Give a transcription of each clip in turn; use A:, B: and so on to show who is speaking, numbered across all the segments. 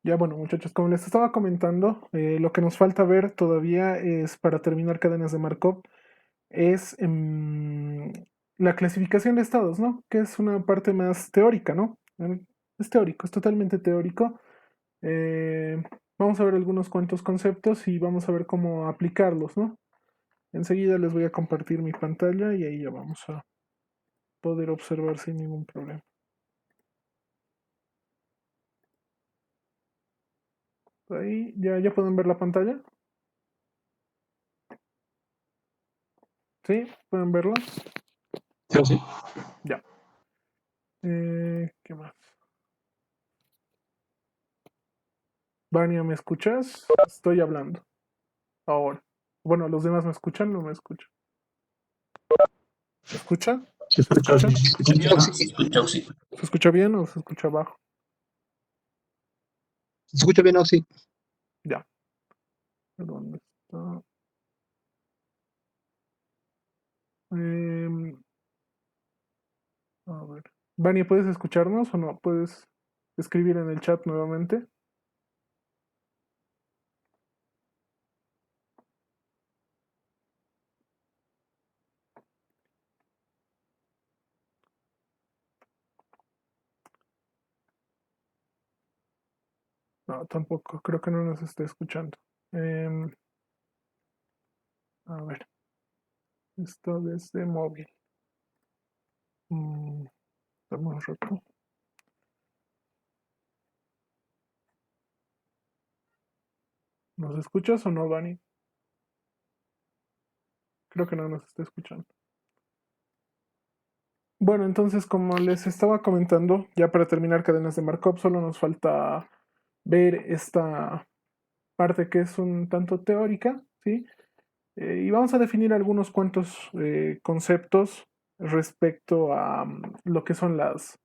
A: Ya bueno, muchachos, como les estaba comentando, lo que nos falta ver todavía es para terminar cadenas de Markov, es la clasificación de estados, ¿no? Que es una parte más teórica, ¿no? Es teórico, es totalmente teórico. Eh, Vamos a ver algunos cuantos conceptos y vamos a ver cómo aplicarlos, ¿no? Enseguida les voy a compartir mi pantalla y ahí ya vamos a poder observar sin ningún problema. Ahí ya pueden ver la pantalla. ¿Sí? ¿Pueden verla?
B: Sí, sí.
A: Ya. ¿Qué más? Vania, ¿me escuchas? Estoy hablando. Ahora. Bueno, los demás me escuchan, no me escuchan. ¿Se escucha?
B: Se
A: ¿Se
B: escucha,
A: escucha?
B: se escucha bien, ¿no?
C: Se escucha, sí.
A: ¿Se escucha bien o se escucha bajo?
B: Se escucha bien, ¿no? Sí.
A: Ya. ¿Dónde está? Em, a ver. Vania, ¿puedes escucharnos o no? ¿Puedes escribir en el chat nuevamente? No, tampoco. Creo que no nos está escuchando. Em, a ver. Esto desde móvil. Dame un rato. ¿Nos escuchas o no, Vani? Creo que no nos está escuchando. Bueno, entonces, como les estaba comentando, ya para terminar cadenas de Markov, solo nos falta ver esta parte que es un tanto teórica, ¿sí? Y vamos a definir algunos cuantos conceptos respecto a lo que son las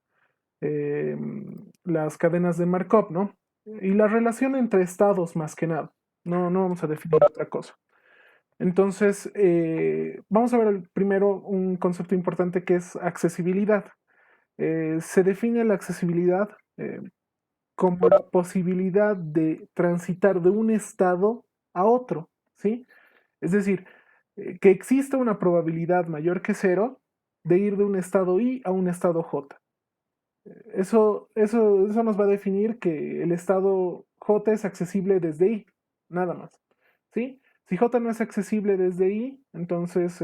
A: cadenas de Markov, ¿no? Y la relación entre estados más que nada. No vamos a definir otra cosa. Entonces, vamos a ver primero un concepto importante que es accesibilidad. Se define la accesibilidad como la posibilidad de transitar de un estado a otro, ¿sí? Es decir, que exista una probabilidad mayor que cero de ir de un estado I a un estado J. Eso nos va a definir que el estado J es accesible desde I, nada más, ¿sí? Si J no es accesible desde I, entonces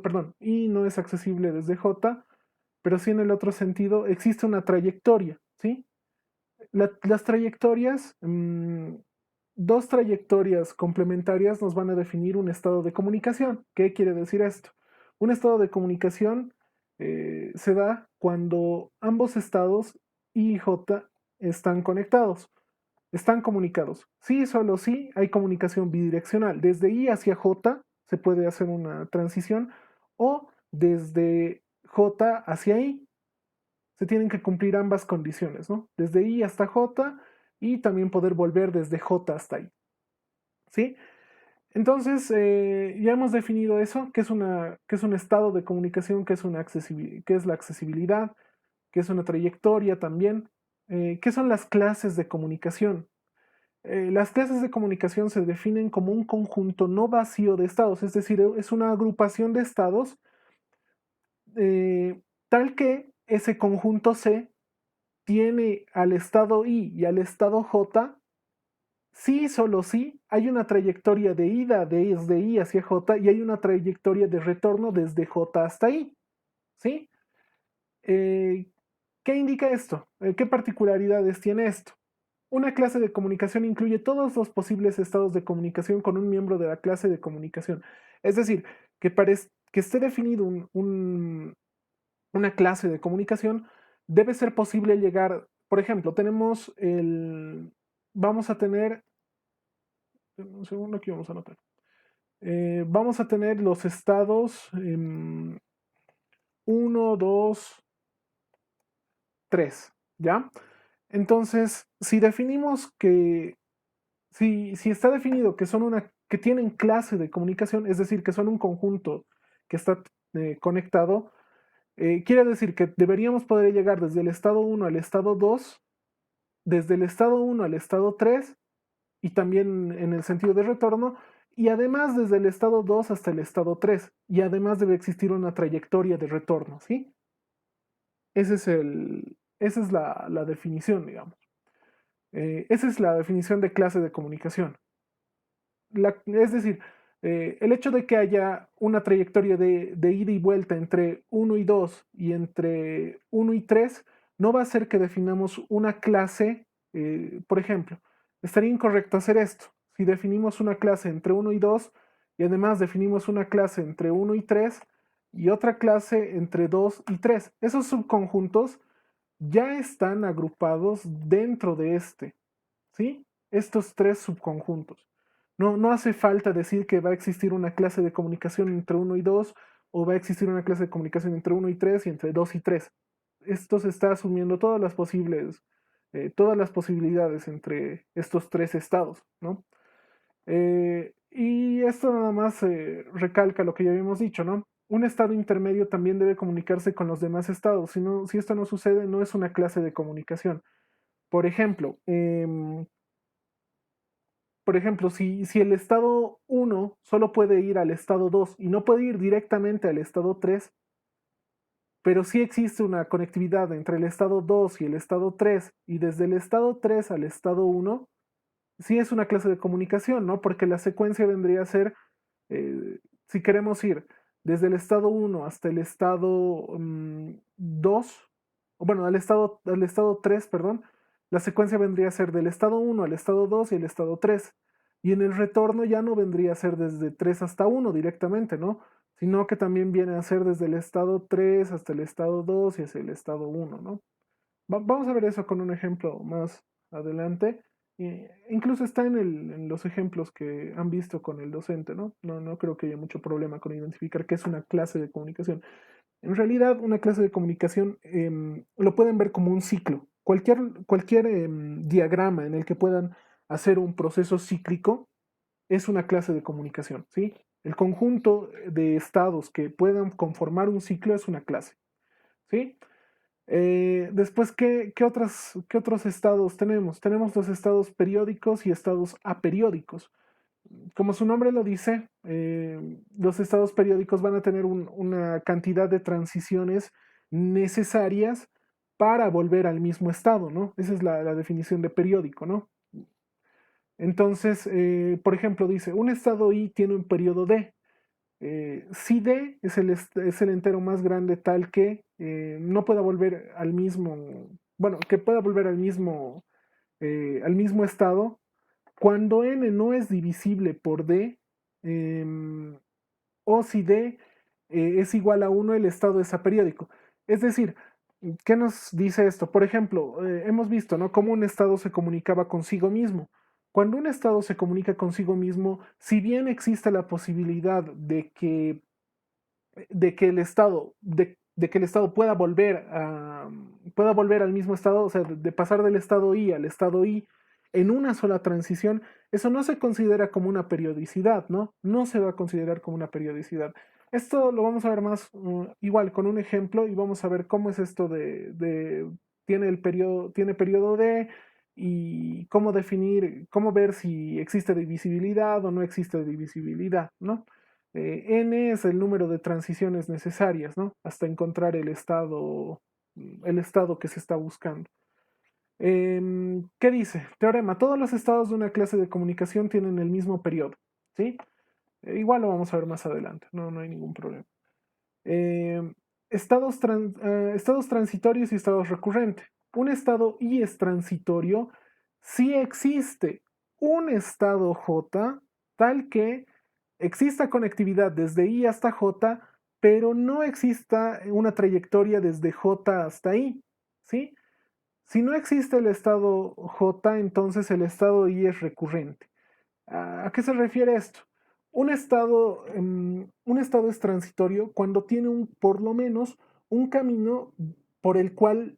A: perdón, I no es accesible desde J, pero sí en el otro sentido existe una trayectoria, ¿sí? Las trayectorias, dos trayectorias complementarias nos van a definir un estado de comunicación. ¿Qué quiere decir esto? Un estado de comunicación se da cuando ambos estados I y J están conectados, están comunicados. Sí, solo sí hay comunicación bidireccional. Desde I hacia J se puede hacer una transición o desde J hacia I se tienen que cumplir ambas condiciones, ¿no? Desde I hasta J y también poder volver desde J hasta I, ¿sí? Entonces, ya hemos definido eso, que es un estado de comunicación, que es, que es la accesibilidad, que es una trayectoria también. ¿Qué son las clases de comunicación? Las clases de comunicación se definen como un conjunto no vacío de estados, es decir, es una agrupación de estados eh, tal que ese conjunto C tiene al estado I y al estado J, sí, solo sí, hay una trayectoria de ida desde I hacia J y hay una trayectoria de retorno desde J hasta I, ¿sí? Eh, ¿Qué indica esto? ¿Qué particularidades tiene esto? Una clase de comunicación incluye todos los posibles estados de comunicación con un miembro de la clase de comunicación. Es decir, que esté definido una clase de comunicación, debe ser posible llegar, por ejemplo, vamos a tener, un segundo aquí vamos a anotar, vamos a tener los estados 1, 2, 3, ¿ya? Entonces, si definimos si está definido que que tienen clase de comunicación, es decir, que son un conjunto que está conectado, quiere decir que deberíamos poder llegar desde el estado 1 al estado 2 desde el estado 1 al estado 3 y también en el sentido de retorno, y además desde el estado 2 hasta el estado 3, y además debe existir una trayectoria de retorno, ¿sí? Esa es la definición, digamos. Esa es la definición de clase de comunicación. Es decir, el hecho de que haya una trayectoria de ida y vuelta entre 1 y 2 y entre 1 y 3 no va a hacer que definamos una clase, por ejemplo, estaría incorrecto hacer esto. Si definimos una clase entre 1 y 2 y además definimos una clase entre 1 y 3 y otra clase entre 2 y 3, esos subconjuntos ya están agrupados dentro de este, ¿sí? Estos tres subconjuntos. No hace falta decir que va a existir una clase de comunicación entre uno y 2 o va a existir una clase de comunicación entre uno y 3 y entre 2 y 3. Esto se está asumiendo todas las posibilidades entre estos tres estados, ¿no? Y esto nada más recalca lo que ya habíamos dicho, ¿no? Un estado intermedio también debe comunicarse con los demás estados. Si esto no sucede, no es una clase de comunicación. Por ejemplo, si el estado 1 solo puede ir al estado 2 y no puede ir directamente al estado 3, pero sí existe una conectividad entre el estado 2 y el estado 3 y desde el estado 3 al estado 1, sí es una clase de comunicación, ¿no? Porque la secuencia vendría a ser, si queremos ir desde el estado 1 hasta el estado 2, o bueno, al estado 3, perdón, la secuencia vendría a ser del estado 1 al estado 2 y el estado 3. Y en el retorno ya no vendría a ser desde 3 hasta 1 directamente, ¿no? Sino que también viene a ser desde el estado 3 hasta el estado 2 y hacia el estado 1, ¿no? Vamos a ver eso con un ejemplo más adelante. Incluso está en los ejemplos que han visto con el docente, ¿no? No creo que haya mucho problema con identificar qué es una clase de comunicación. En realidad, una clase de comunicación lo pueden ver como un ciclo. Cualquier diagrama en el que puedan hacer un proceso cíclico es una clase de comunicación, ¿sí? El conjunto de estados que puedan conformar un ciclo es una clase, ¿sí? Después, ¿qué otros estados tenemos? Tenemos los estados periódicos y estados aperiódicos. Como su nombre lo dice, los estados periódicos van a tener una cantidad de transiciones necesarias para volver al mismo estado, ¿no? Esa es la definición de periódico, ¿no? Entonces, por ejemplo, dice, un estado I tiene un periodo D. Si D es el entero más grande tal que no pueda volver al mismo, bueno, que pueda volver al mismo estado, cuando n no es divisible por d, o si d es igual a 1, el estado es aperiódico. Es decir, ¿qué nos dice esto? Por ejemplo, hemos visto, ¿no?, cómo un estado se comunicaba consigo mismo. Cuando un estado se comunica consigo mismo, si bien existe la posibilidad de que el estado pueda volver al mismo estado, o sea, de pasar del estado I al estado I en una sola transición, eso no se considera como una periodicidad, ¿no? No se va a considerar como una periodicidad. Esto lo vamos a ver más igual con un ejemplo y vamos a ver cómo es esto tiene periodo D y cómo definir, cómo ver si existe divisibilidad o no existe divisibilidad, ¿no? N es el número de transiciones necesarias, ¿no? Hasta encontrar el estado que se está buscando. ¿Qué dice? Teorema. Todos los estados de una clase de comunicación tienen el mismo periodo, ¿sí? Igual lo vamos a ver más adelante, no hay ningún problema. Estados transitorios y estados recurrentes. Un estado I es transitorio si existe un estado J tal que exista conectividad desde I hasta J, pero no exista una trayectoria desde J hasta I, ¿sí? Si no existe el estado J, entonces el estado I es recurrente. ¿A qué se refiere esto? Un estado es transitorio cuando tiene por lo menos un camino por el cual,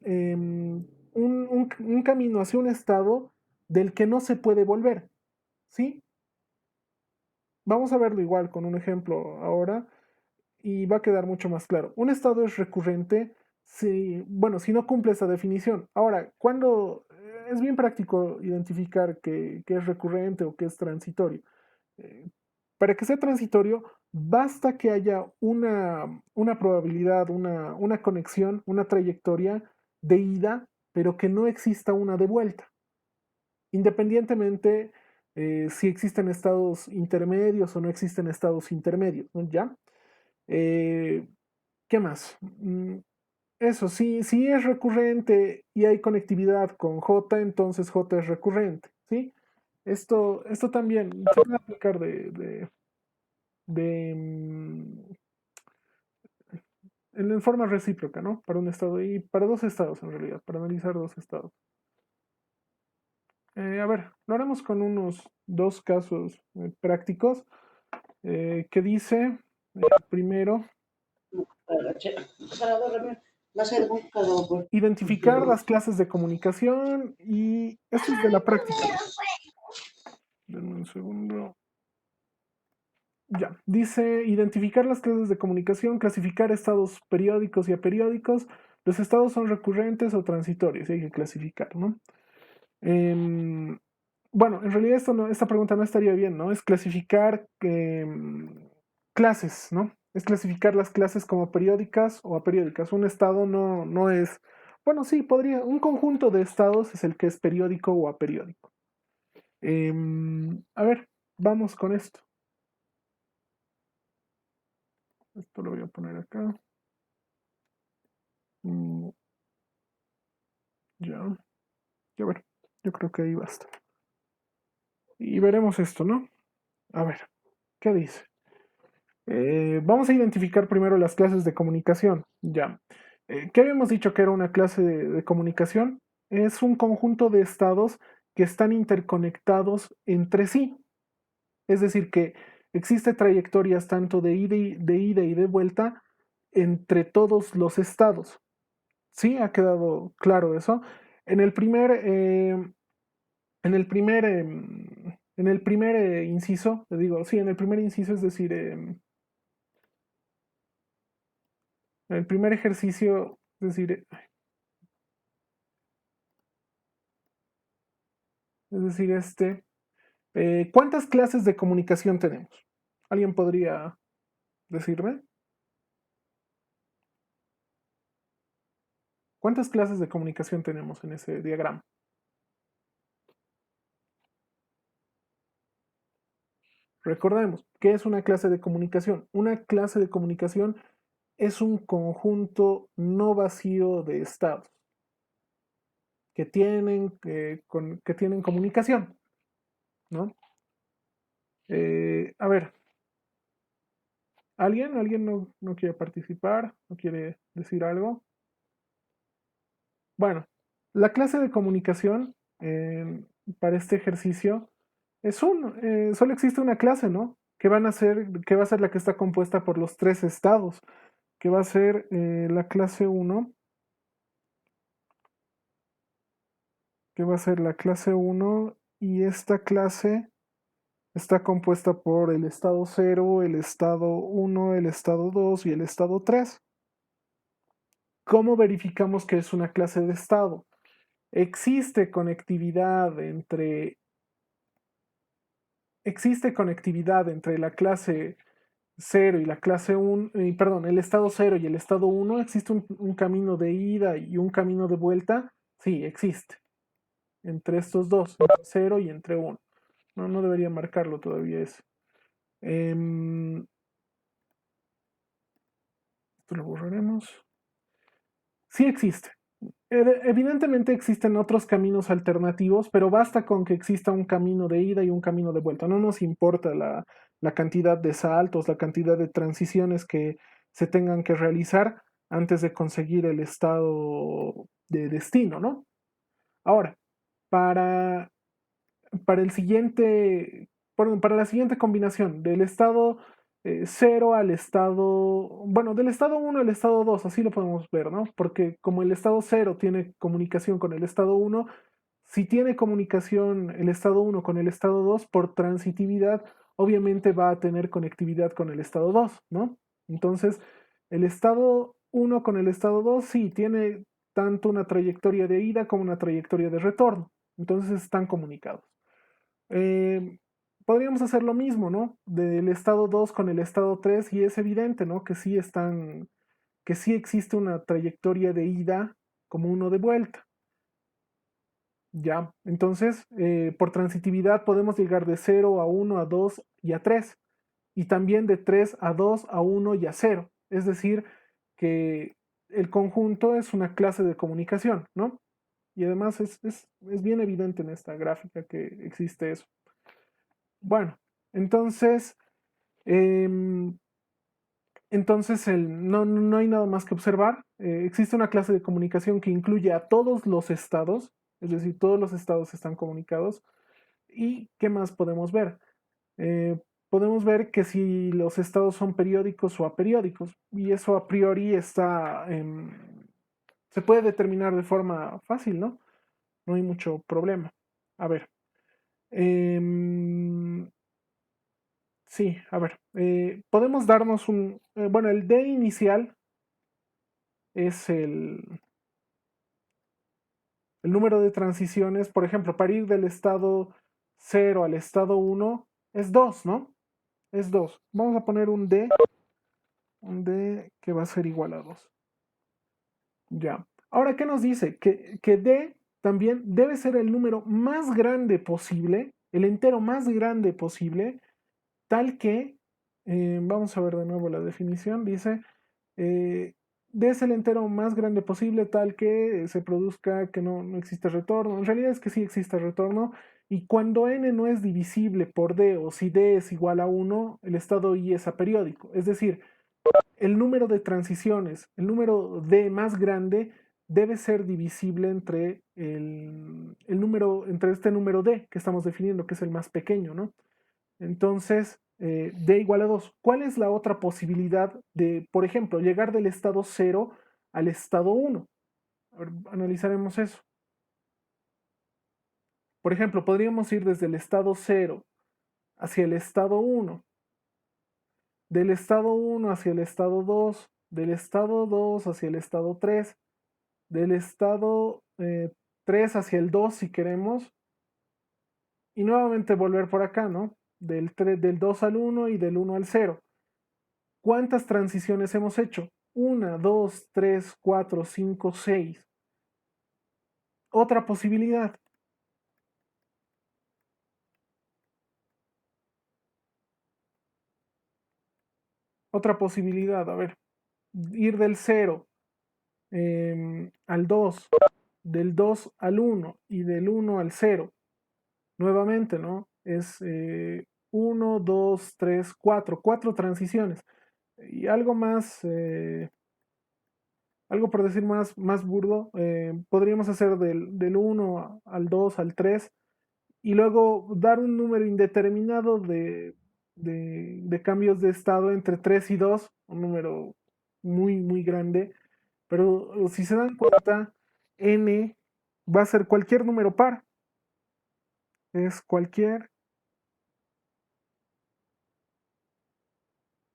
A: un camino hacia un estado del que no se puede volver, ¿sí? Vamos a verlo igual con un ejemplo ahora y va a quedar mucho más claro. Un estado es recurrente si no cumple esa definición. Ahora, es bien práctico identificar qué es recurrente o qué es transitorio. Eh, para que sea transitorio, basta que haya una probabilidad, una conexión, una trayectoria de ida, pero que no exista una de vuelta. Independientemente si existen estados intermedios o no existen estados intermedios, ¿no? ¿Ya? Eh, ¿Qué más? Eso, si es recurrente y hay conectividad con J, entonces J es recurrente, ¿sí? Esto también se puede aplicar de, en forma recíproca, ¿no? Para un estado y para dos estados en realidad, para analizar dos estados. A ver, lo haremos con unos dos casos prácticos que dice primero identificar las clases de comunicación y esto es de la práctica. Denme un segundo. Ya, dice identificar las clases de comunicación, clasificar estados periódicos y aperiódicos. Los estados son recurrentes o transitorios, y hay que clasificar, ¿no? Bueno, en realidad esta pregunta no estaría bien, ¿no? Es clasificar clases, ¿no? Es clasificar las clases como periódicas o aperiódicas. Un estado no es, bueno, sí, un conjunto de estados es el que es periódico o aperiódico. A ver, vamos con esto. Esto lo voy a poner acá. Ya, a ver, yo creo que ahí basta. Y veremos esto, ¿no? A ver, ¿qué dice? Vamos a identificar primero las clases de comunicación. Ya. ¿Qué habíamos dicho que era una clase de comunicación? Es un conjunto de estados que están interconectados entre sí. Es decir, que existe trayectorias tanto de ida y de vuelta entre todos los estados. ¿Sí? ¿Ha quedado claro eso? En el primer, en el primer inciso, le digo, sí, en el primer inciso, es decir, en el primer ejercicio, ¿cuántas clases de comunicación tenemos? ¿Alguien podría decirme? ¿Cuántas clases de comunicación tenemos en ese diagrama? Recordemos, ¿qué es una clase de comunicación? Una clase de comunicación es un conjunto no vacío de estados que tienen comunicación, ¿no? A ver, ¿alguien no quiere participar? ¿No quiere decir algo? Bueno, la clase de comunicación para este ejercicio solo existe una clase, ¿no? Que va a ser la que está compuesta por los tres estados, que va a ser la clase 1, que va a ser la clase 1 y esta clase está compuesta por el estado 0, el estado 1, el estado 2 y el estado 3. ¿Cómo verificamos que es una clase de estado? Existe conectividad entre la clase 0 y la clase 1, perdón, el estado 0 y el estado 1. ¿Existe un camino de ida y un camino de vuelta? Sí, existe. Entre estos dos, entre 0 y entre 1. No debería marcarlo todavía eso. Esto lo borraremos. Sí existe. Evidentemente existen otros caminos alternativos, pero basta con que exista un camino de ida y un camino de vuelta. No nos importa la cantidad de saltos, la cantidad de transiciones que se tengan que realizar antes de conseguir el estado de destino, ¿no? Ahora, para, para el siguiente, perdón, para la siguiente combinación del estado 0 al estado, bueno, del estado 1 al estado 2, así lo podemos ver, ¿no? Porque como el estado 0 tiene comunicación con el estado 1, si tiene comunicación el estado 1 con el estado 2, por transitividad, obviamente va a tener conectividad con el estado 2, ¿no? Entonces, el estado 1 con el estado 2 sí tiene tanto una trayectoria de ida como una trayectoria de retorno. Entonces están comunicados. Podríamos hacer lo mismo, ¿no? Del estado 2 con el estado 3 y es evidente, ¿no? Que sí existe una trayectoria de ida como uno de vuelta. Ya, entonces, por transitividad podemos llegar de 0 a 1, a 2 y a 3. Y también de 3 a 2, a 1 y a 0. Es decir, que el conjunto es una clase de comunicación, ¿no? Y además es bien evidente en esta gráfica que existe eso. Bueno, entonces, em, no hay nada más que observar. Existe una clase de comunicación que incluye a todos los estados, es decir, todos los estados están comunicados. ¿Y qué más podemos ver? Eh, Podemos ver que si los estados son periódicos o aperiódicos, y eso a priori se puede determinar de forma fácil, ¿no? No hay mucho problema. A ver. em, sí, a ver. Podemos darnos bueno, el D inicial es el número de transiciones. Por ejemplo, para ir del estado 0 al estado 1 es 2, ¿no? Es 2. Vamos a poner un D que va a ser igual a 2. Ya. Ahora, ¿qué nos dice? Que D también debe ser el número más grande posible, el entero más grande posible, tal que, vamos a ver de nuevo la definición, dice, eh, D es el entero más grande posible, tal que se produzca que no existe retorno. En realidad es que sí existe retorno, y cuando N no es divisible por D, o si D es igual a 1, el estado I es aperiódico. Es decir, el número de transiciones, el número D más grande, debe ser divisible entre entre este número D que estamos definiendo, que es el más pequeño, ¿no? Entonces, D igual a 2. ¿Cuál es la otra posibilidad de, por ejemplo, llegar del estado 0 al estado 1? A ver, analizaremos eso. Por ejemplo, podríamos ir desde el estado 0 hacia el estado 1, del estado 1 hacia el estado 2, del estado 2 hacia el estado 3, del estado 3 hacia el 2 si queremos, y nuevamente volver por acá, ¿no? Del 2 al 1 y del 1 al 0. ¿Cuántas transiciones hemos hecho? 1, 2, 3, 4, 5, 6. Otra posibilidad. Otra posibilidad, a ver, ir del 0 al 2, del 2 al 1 y del 1 al 0. Nuevamente, ¿no? Es 1, 2, 3, 4. 4 transiciones. Y algo más, algo por decir más burdo, podríamos hacer del 1 al 2 al 3 y luego dar un número indeterminado de cambios de estado entre 3 y 2, un número muy grande, pero si se dan cuenta, n va a ser cualquier número par, es cualquier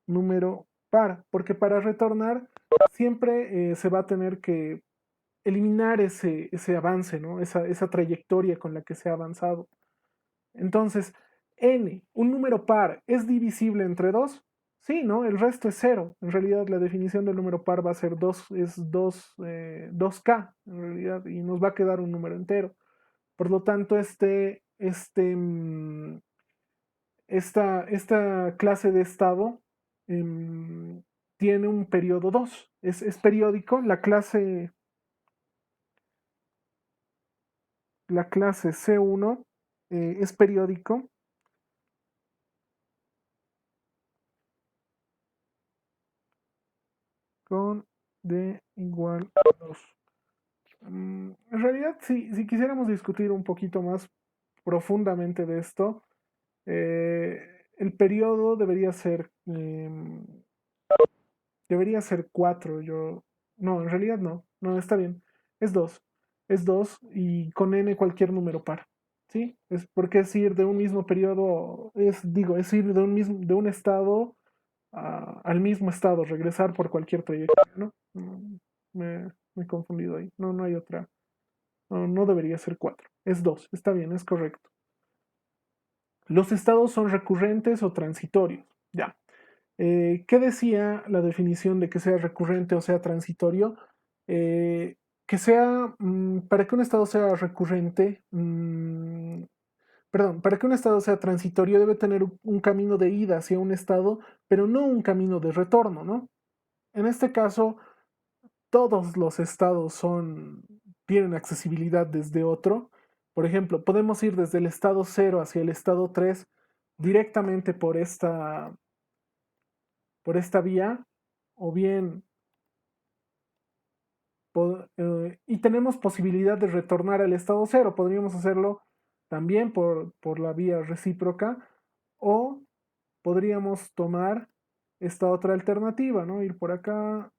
A: número par, porque para retornar siempre se va a tener que eliminar ese avance, ¿no? Esa trayectoria con la que se ha avanzado. Entonces, n, un número par, ¿es divisible entre 2? Sí, ¿no? El resto es 0. En realidad, la definición del número par va a ser 2, es 2k, en realidad, y nos va a quedar un número entero. Por lo tanto, esta clase de estado em, tiene un periodo 2. Es periódico. La clase C1 es periódico con D igual a 2. En realidad, si quisiéramos discutir un poquito más profundamente de esto, el periodo debería ser 4. No, en realidad no, está bien. Es 2. Es 2 y con n cualquier número par. ¿Sí? Es porque es ir de un mismo periodo, es ir de un estado al mismo estado, regresar por cualquier trayectoria, ¿no? Me he confundido ahí. No hay otra. No debería ser 4. Es 2, está bien, es correcto. Los estados son recurrentes o transitorios. Ya. ¿Qué decía la definición de que sea recurrente o sea transitorio? Que sea, para que un estado sea recurrente, perdón, para que un estado sea transitorio debe tener un camino de ida hacia un estado, pero no un camino de retorno, ¿no? En este caso, todos los estados tienen accesibilidad desde otro. Por ejemplo, podemos ir desde el estado 0 hacia el estado 3 directamente por esta vía, o bien, y tenemos posibilidad de retornar al estado 0. Podríamos hacerlo también por la vía recíproca, o podríamos tomar esta otra alternativa, ¿no? Ir por acá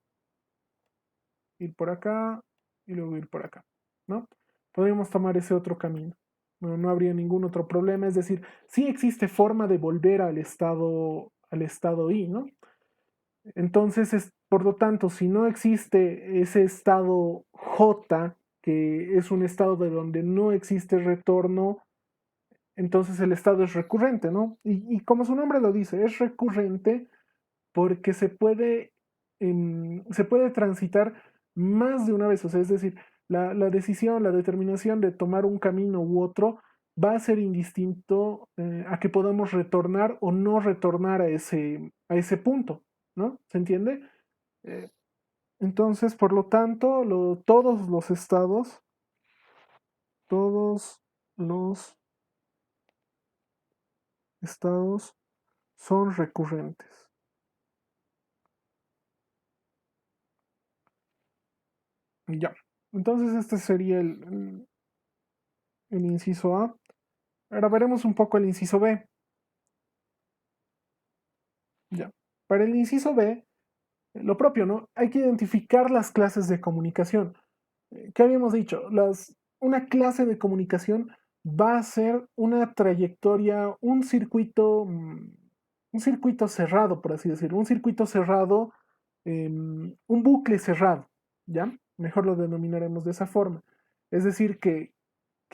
A: y luego ir por acá, ¿no? Podríamos tomar ese otro camino. No habría ningún otro problema, es decir, sí existe forma de volver al estado I, ¿no? Entonces, por lo tanto, si no existe ese estado J, que es un estado de donde no existe retorno, entonces el estado es recurrente, ¿no? Y como su nombre lo dice, es recurrente porque se puede transitar más de una vez, o sea, es decir, la decisión, la determinación de tomar un camino u otro va a ser indistinto a que podamos retornar o no retornar a ese punto, ¿no? ¿Se entiende? Eh, entonces, por lo tanto, todos los estados son recurrentes. Ya. Entonces, este sería el inciso A. Ahora veremos un poco el inciso B. Ya. Para el inciso B, lo propio, ¿no? Hay que identificar las clases de comunicación. ¿Qué habíamos dicho? Una clase de comunicación va a ser una trayectoria, un circuito cerrado, por así decirlo, un circuito cerrado, un bucle cerrado, ¿ya? Mejor lo denominaremos de esa forma. Es decir, que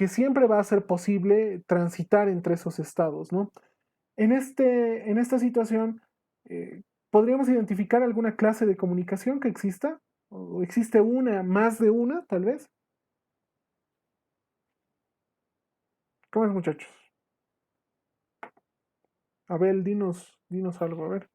A: siempre va a ser posible transitar entre esos estados, ¿no? En esta situación, eh, ¿podríamos identificar alguna clase de comunicación que exista? ¿O existe una, más de una, tal vez? ¿Cómo es, muchachos? Abel, dinos algo, a ver.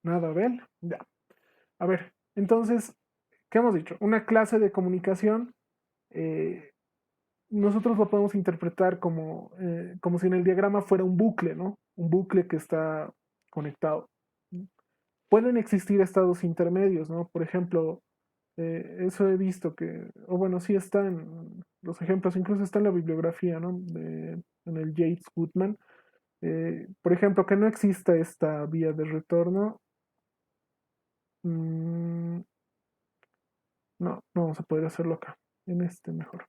A: Nada, Abel. Ya. A ver, entonces, ¿qué hemos dicho? Una clase de comunicación, eh, nosotros lo podemos interpretar como si en el diagrama fuera un bucle, ¿no? Un bucle que está conectado. Pueden existir estados intermedios, ¿no? Por ejemplo, eso he visto o bueno, sí está en los ejemplos, incluso está en la bibliografía, ¿no? En el Yates Goodman. Por ejemplo, que no exista esta vía de retorno. mm, no, no vamos a poder hacerlo acá. En este mejor.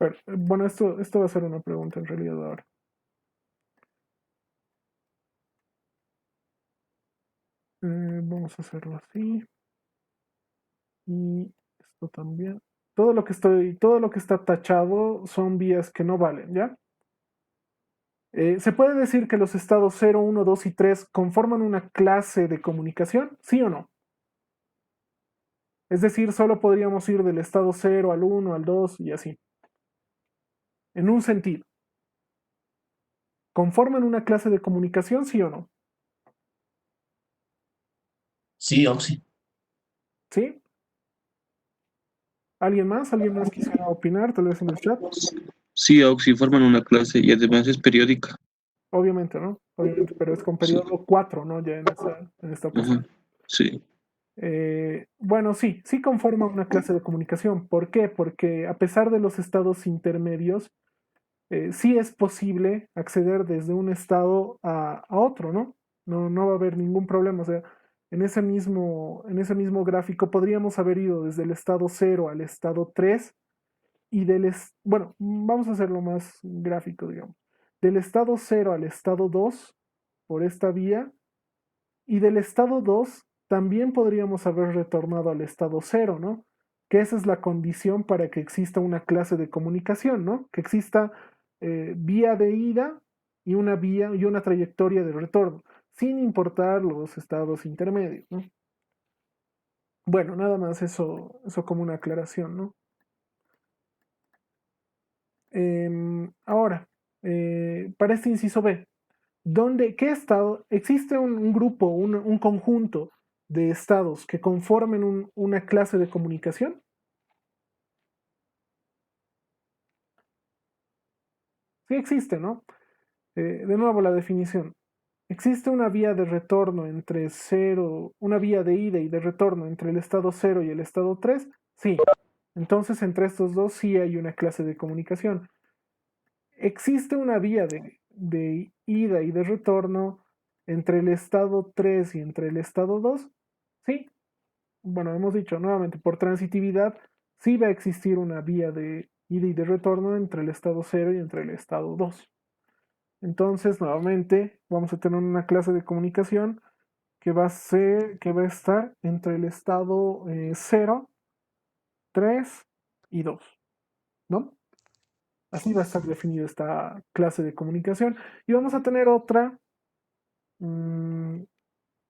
A: A ver, bueno, esto va a ser una pregunta en realidad ahora. Vamos a hacerlo así. Y esto también. Todo lo que está tachado son vías que no valen, ¿ya? ¿Se puede decir que los estados 0, 1, 2 y 3 conforman una clase de comunicación? ¿Sí o no? Es decir, solo podríamos ir del estado 0 al 1, al 2 y así. En un sentido. ¿Conforman una clase de comunicación? ¿Sí o no?
C: Sí, Oxy.
A: ¿Sí? ¿Alguien más? ¿Alguien más quisiera opinar? Tal vez en el chat.
B: Sí, Oxy forman una clase y además es periódica.
A: Obviamente, ¿no? Obviamente, pero es con
B: Sí.
A: periodo 4, ¿no? Ya en esta ocasión.
B: Ajá. Sí.
A: Bueno, sí conforma una clase de comunicación. ¿Por qué? Porque a pesar de los estados intermedios, sí es posible acceder desde un estado a otro, ¿no? No va a haber ningún problema. O sea, en ese mismo gráfico podríamos haber ido desde el estado 0 al estado 3 y bueno, vamos a hacerlo más gráfico, digamos. Del estado 0 al estado 2 por esta vía y del estado 2 también podríamos haber retornado al estado 0, ¿no? Que esa es la condición para que exista una clase de comunicación, ¿no? Que exista vía de ida y una vía y una trayectoria de retorno, sin importar los estados intermedios, ¿no? Bueno, nada más eso como una aclaración, ¿no? Ahora, para este inciso B, ¿qué estado? ¿Existe un grupo, un conjunto de estados que conformen una clase de comunicación? Sí existe, ¿no? De nuevo la definición. ¿Existe una vía de retorno entre cero, una vía de ida y de retorno entre el estado 0 y el estado 3? Sí. Entonces entre estos dos sí hay una clase de comunicación. ¿Existe una vía de ida y de retorno entre el estado 3 y entre el estado 2? Sí. Bueno, hemos dicho nuevamente, por transitividad, sí va a existir una vía de ida y de retorno entre el estado 0 y entre el estado 2. Entonces, nuevamente, vamos a tener una clase de comunicación que va a estar entre el estado 0, 3 y 2, ¿no? Así va a estar definida esta clase de comunicación. Y vamos a tener otra mmm,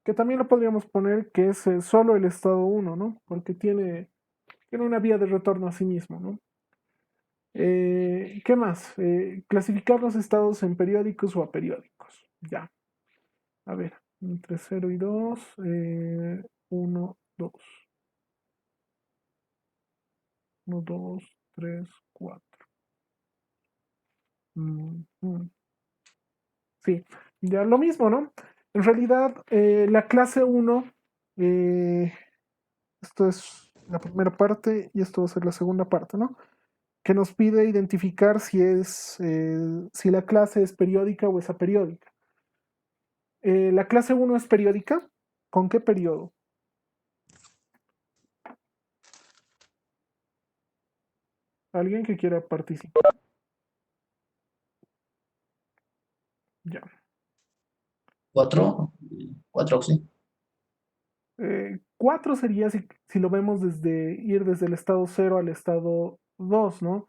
A: que también lo podríamos poner que es solo el estado 1, ¿no? Porque tiene una vía de retorno a sí mismo, ¿no? ¿Qué más? Clasificar los estados en periódicos o aperiódicos. Ya, a ver, entre 0 y 2, 1, 2, 1, 2, 3, 4. Sí, ya lo mismo, ¿no? En realidad, la clase 1, eh, esto es la primera parte y esto va a ser la segunda parte, ¿no? Que nos pide identificar si la clase es periódica o es aperiódica. La clase 1 es periódica. ¿Con qué periodo? ¿Alguien que quiera participar? Ya.
C: Cuatro, cuatro, sí.
A: 4 sería si lo vemos ir desde el estado 0 al estado 2, ¿no?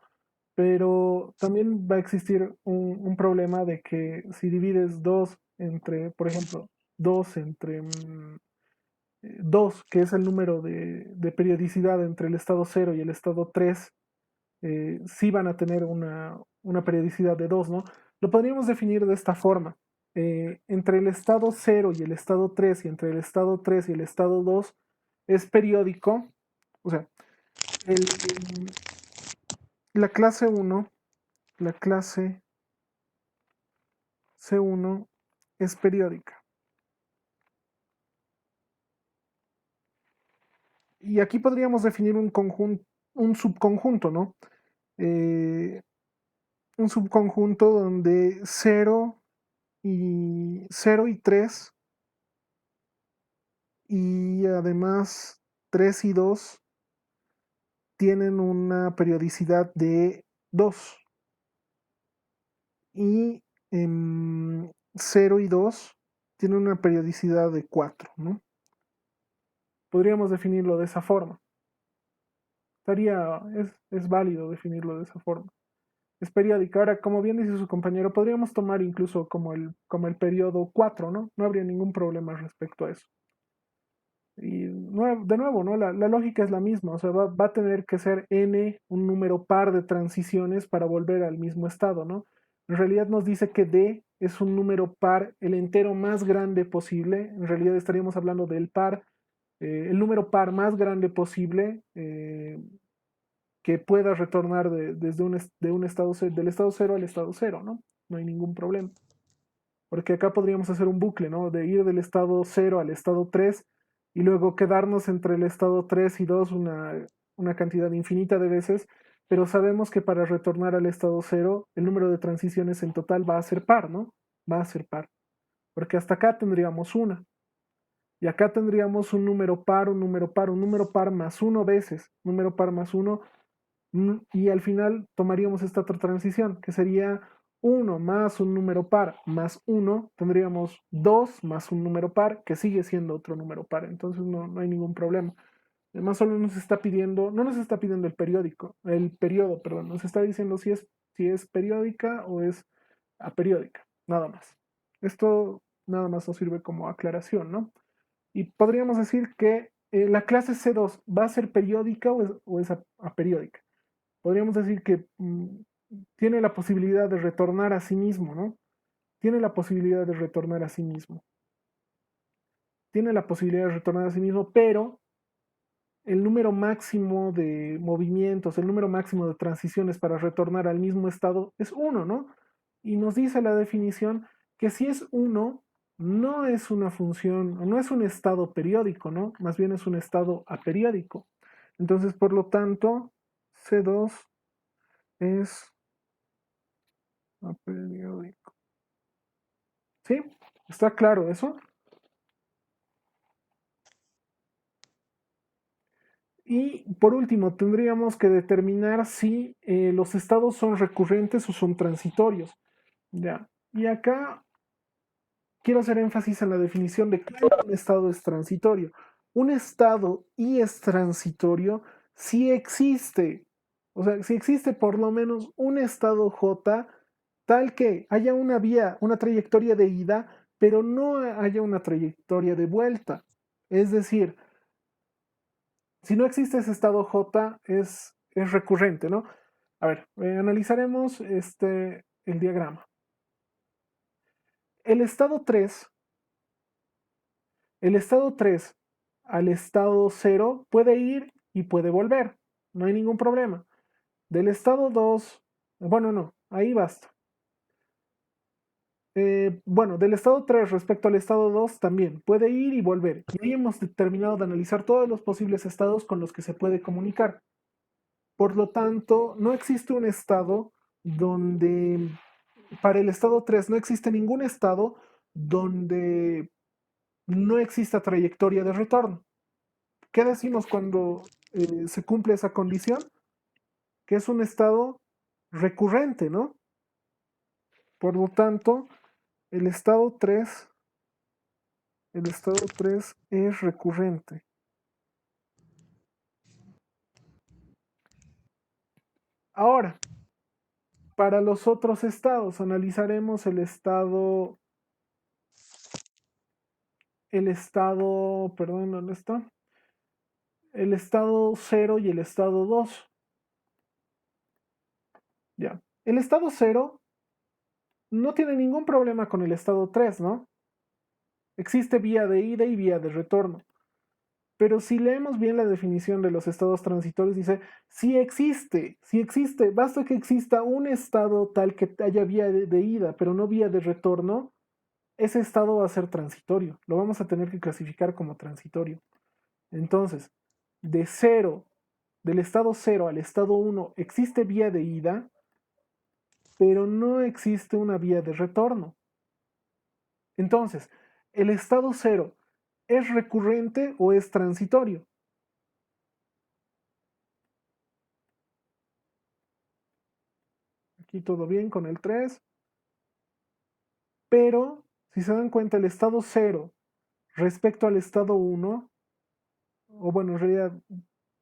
A: Pero también va a existir un problema de que si divides 2 entre, por ejemplo, 2 entre 2, que es el número de periodicidad entre el estado 0 y el estado 3, sí van a tener una periodicidad de 2, ¿no? Lo podríamos definir de esta forma. Entre el estado 0 y el estado 3 y entre el estado 3 y el estado 2 es periódico, o sea, el- la clase 1, la clase C1 es periódica. Y aquí podríamos definir un subconjunto, ¿no? Eh, un subconjunto donde 0 y 3 y además 3 y 2 tienen una periodicidad de 2 y 0 y 2 tienen una periodicidad de 4, ¿no? Podríamos definirlo de esa forma. Es válido definirlo de esa forma. Es periódica. Ahora, como bien dice su compañero, podríamos tomar incluso como el periodo 4, ¿no? No habría ningún problema respecto a eso. Y de nuevo, ¿no? La lógica es la misma, o sea, va a tener que ser n un número par de transiciones para volver al mismo estado, ¿no? En realidad nos dice que d es un número par, el entero más grande posible, en realidad estaríamos hablando del par, el número par más grande posible que pueda retornar desde de un estado, del estado 0 al estado 0, ¿no? No hay ningún problema. Porque acá podríamos hacer un bucle, ¿no? De ir del estado 0 al estado 3 y luego quedarnos entre el estado 3 y 2 una cantidad infinita de veces, pero sabemos que para retornar al estado 0 el número de transiciones en total va a ser par, ¿no? Va a ser par, porque hasta acá tendríamos una. Y acá tendríamos un número par, un número par, un número par más uno veces, número par más uno, y al final tomaríamos esta otra transición, que sería uno más un número par más uno, tendríamos 2 más un número par, que sigue siendo otro número par, entonces no hay ningún problema. Además solo nos está pidiendo, no nos está pidiendo el periodo, perdón, nos está diciendo si es periódica o es aperiódica, nada más. Esto nada más nos sirve como aclaración, ¿no? Y podríamos decir que la clase C2 va a ser periódica o es aperiódica. Podríamos decir que tiene la posibilidad de retornar a sí mismo, ¿no? Tiene la posibilidad de retornar a sí mismo. Tiene la posibilidad de retornar a sí mismo, pero el número máximo de movimientos, el número máximo de transiciones para retornar al mismo estado es uno, ¿no? Y nos dice la definición que si es uno, no es una función, no es un estado periódico, ¿no? Más bien es un estado aperiódico. Entonces, por lo tanto, C2 es aperiódico. ¿Sí? ¿Está claro eso? Y por último, tendríamos que determinar si los estados son recurrentes o son transitorios. Ya. Y acá quiero hacer énfasis en la definición de que un estado es transitorio. Un estado y es transitorio si existe. O sea, si existe por lo menos un estado J tal que haya una vía, una trayectoria de ida, pero no haya una trayectoria de vuelta. Es decir, si no existe ese estado J, es recurrente, ¿no? A ver, analizaremos el diagrama. El estado 3, el estado 3 al estado 0 puede ir y puede volver, no hay ningún problema. Del estado 2, bueno, no, ahí basta. Bueno, del estado 3 respecto al estado 2 también puede ir y volver. Y ahí hemos terminado de analizar todos los posibles estados con los que se puede comunicar. Por lo tanto, no existe un estado donde, para el estado 3 no existe ningún estado donde no exista trayectoria de retorno. ¿Qué decimos cuando se cumple esa condición? Que es un estado recurrente, ¿no? Por lo tanto, el estado 3, el estado 3 es recurrente. Ahora, para los otros estados, analizaremos perdón, ¿dónde está? El estado 0 y el estado 2. Ya. El estado 0 no tiene ningún problema con el estado 3, ¿no? Existe vía de ida y vía de retorno. Pero si leemos bien la definición de los estados transitorios, dice, si existe, basta que exista un estado tal que haya vía de ida, pero no vía de retorno, ese estado va a ser transitorio. Lo vamos a tener que clasificar como transitorio. Entonces, de 0, del estado 0 al estado 1, existe vía de ida, pero no existe una vía de retorno. Entonces, ¿el estado 0 es recurrente o es transitorio? Aquí todo bien con el 3. Pero, si se dan cuenta, el estado 0 respecto al estado 1, o bueno, en realidad,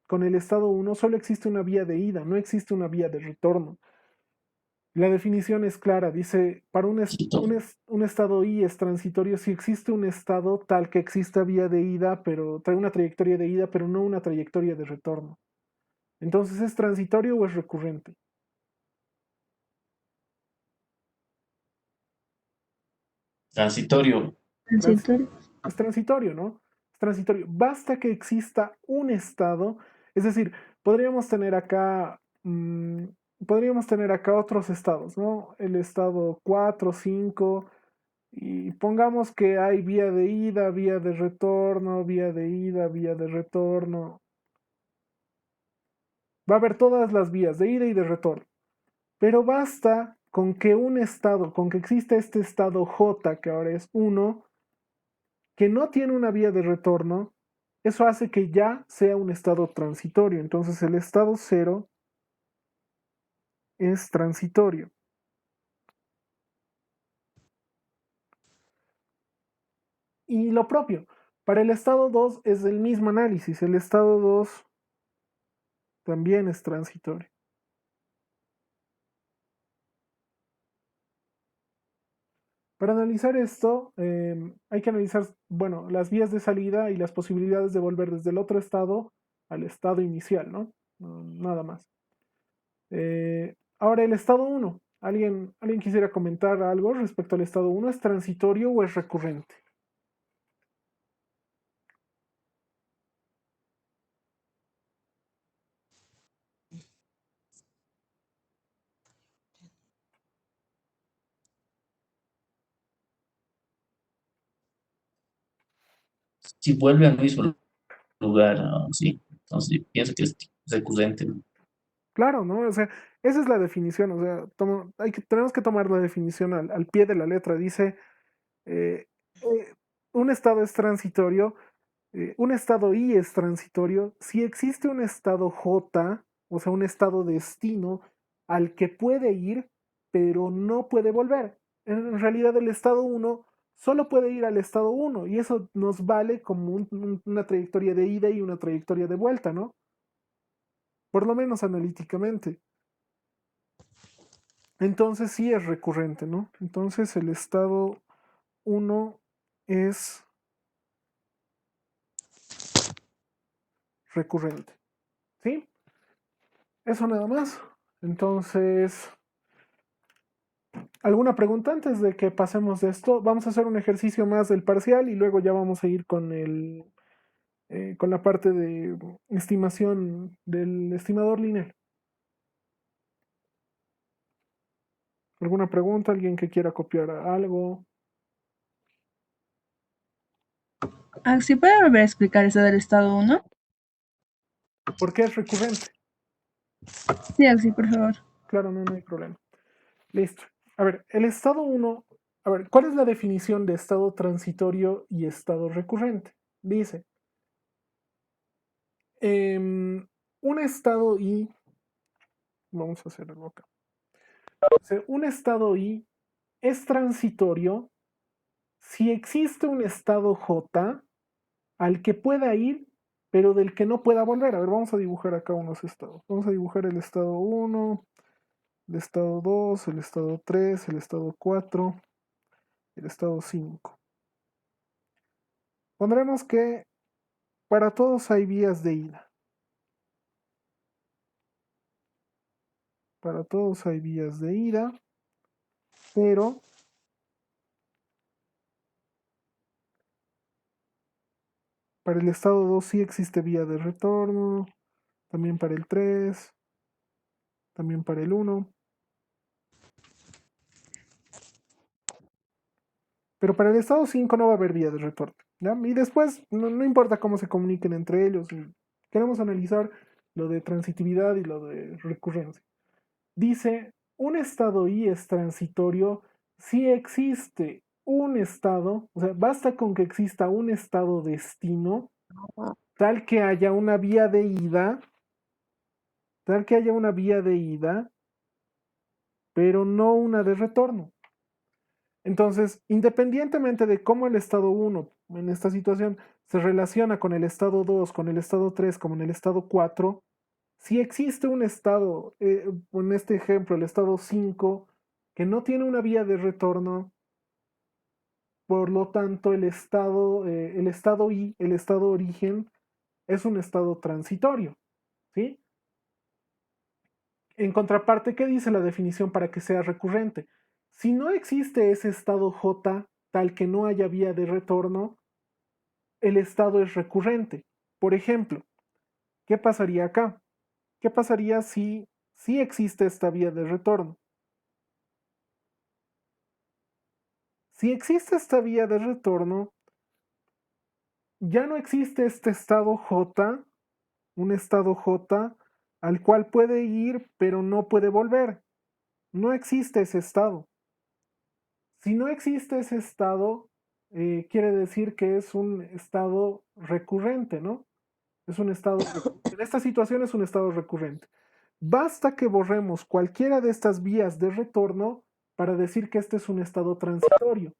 A: con el estado 1 solo existe una vía de ida, no existe una vía de retorno. La definición es clara, dice, para un estado I es transitorio si existe un estado tal que exista vía de ida, pero trae una trayectoria de ida, pero no una trayectoria de retorno. Entonces, ¿es transitorio o es recurrente?
C: Transitorio.
A: Trans-
D: Transitorio.
A: es transitorio, ¿no? Es transitorio. Basta que exista un estado, es decir, podríamos tener acá, podríamos tener acá otros estados, ¿no? El estado 4, 5, y pongamos que hay vía de ida, vía de retorno, vía de ida, vía de retorno. Va a haber todas las vías de ida y de retorno. Pero basta con que un estado, con que exista este estado J, que ahora es 1, que no tiene una vía de retorno, eso hace que ya sea un estado transitorio. Entonces el estado cero es transitorio. Y lo propio, para el estado 2 es el mismo análisis. El estado 2 también es transitorio. Para analizar esto, hay que analizar, bueno, las vías de salida y las posibilidades de volver desde el otro estado al estado inicial, ¿no? Nada más. Ahora, el estado 1. ¿Alguien quisiera comentar algo respecto al estado 1? ¿Es transitorio o es recurrente?
C: Si vuelve al mismo lugar, sí. Entonces pienso que es recurrente, ¿no?
A: Claro, ¿no? O sea, esa es la definición. O sea, tenemos que tomar la definición al pie de la letra. Dice, eh, eh, un estado es transitorio. Un estado I es transitorio si existe un estado J, o sea, un estado destino al que puede ir, pero no puede volver. En realidad, el estado 1 solo puede ir al estado 1 y eso nos vale como una trayectoria de ida y una trayectoria de vuelta, ¿no? Por lo menos analíticamente. Entonces sí es recurrente, ¿no? Entonces el estado 1 es recurrente, ¿sí? Eso nada más. Entonces, ¿alguna pregunta antes de que pasemos de esto? Vamos a hacer un ejercicio más del parcial y luego ya vamos a ir con la parte de estimación del estimador lineal. ¿Alguna pregunta? ¿Alguien que quiera copiar algo?
D: ¿Sí puede volver a explicar eso del estado 1?
A: ¿Por qué es recurrente?
D: Sí, Axi, por favor.
A: Claro, no hay problema. Listo. A ver, el estado 1, a ver, ¿cuál es la definición de estado transitorio y estado recurrente? Dice, un estado I, vamos a hacer algo acá. Dice, un estado I es transitorio si existe un estado J al que pueda ir, pero del que no pueda volver. A ver, vamos a dibujar acá unos estados. Vamos a dibujar el estado 1, el estado 2, el estado 3, el estado 4, el estado 5. Pondremos que para todos hay vías de ida. Para todos hay vías de ida, pero para el estado 2 sí existe vía de retorno, también para el 3, también para el 1. Pero para el estado 5 no va a haber vía de retorno, ¿ya? Y después, no importa cómo se comuniquen entre ellos, queremos analizar lo de transitividad y lo de recurrencia. Dice, un estado I es transitorio si existe un estado, o sea, basta con que exista un estado destino, tal que haya una vía de ida, tal que haya una vía de ida, pero no una de retorno. Entonces, independientemente de cómo el estado 1 en esta situación se relaciona con el estado 2, con el estado 3, como en el estado 4, si existe un estado, en este ejemplo, el estado 5, que no tiene una vía de retorno, por lo tanto el estado I, el estado origen, es un estado transitorio, ¿sí? En contraparte, ¿qué dice la definición para que sea recurrente? Si no existe ese estado J tal que no haya vía de retorno, el estado es recurrente. Por ejemplo, ¿qué pasaría acá? ¿Qué pasaría si existe esta vía de retorno? Si existe esta vía de retorno, ya no existe este estado J, un estado J al cual puede ir pero no puede volver. No existe ese estado. Si no existe ese estado, quiere decir que es un estado recurrente, ¿no? Es un estado, en esta situación es un estado recurrente. Basta que borremos cualquiera de estas vías de retorno para decir que este es un estado transitorio.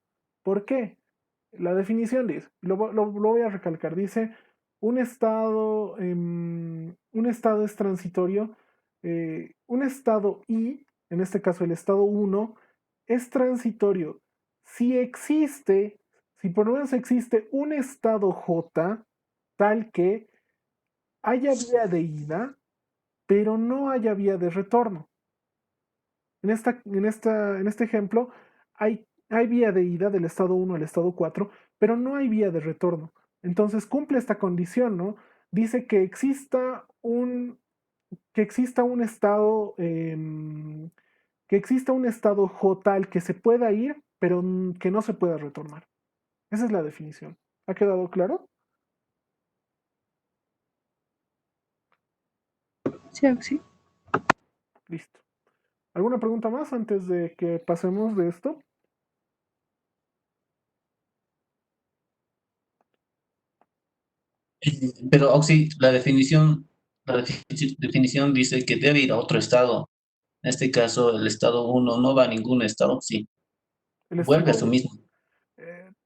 A: ¿Por qué? La definición dice, lo voy a recalcar, dice, un estado es transitorio, un estado I, en este caso el estado 1, es transitorio si existe, si por lo menos existe un estado J tal que haya vía de ida, pero no haya vía de retorno. En este ejemplo, hay vía de ida del estado 1 al estado 4, pero no hay vía de retorno. Entonces cumple esta condición, ¿no? Dice que exista un estado, que exista un estado J al que se pueda ir, pero que no se pueda retornar. Esa es la definición. ¿Ha quedado claro?
D: Sí, Oxy.
A: Listo. ¿Alguna pregunta más antes de que pasemos de esto?
C: Pero Oxy, la definición dice que debe ir a otro estado. En este caso, el estado uno no va a ningún estado, sí,
A: El
C: vuelve a su
A: estado,
C: mismo.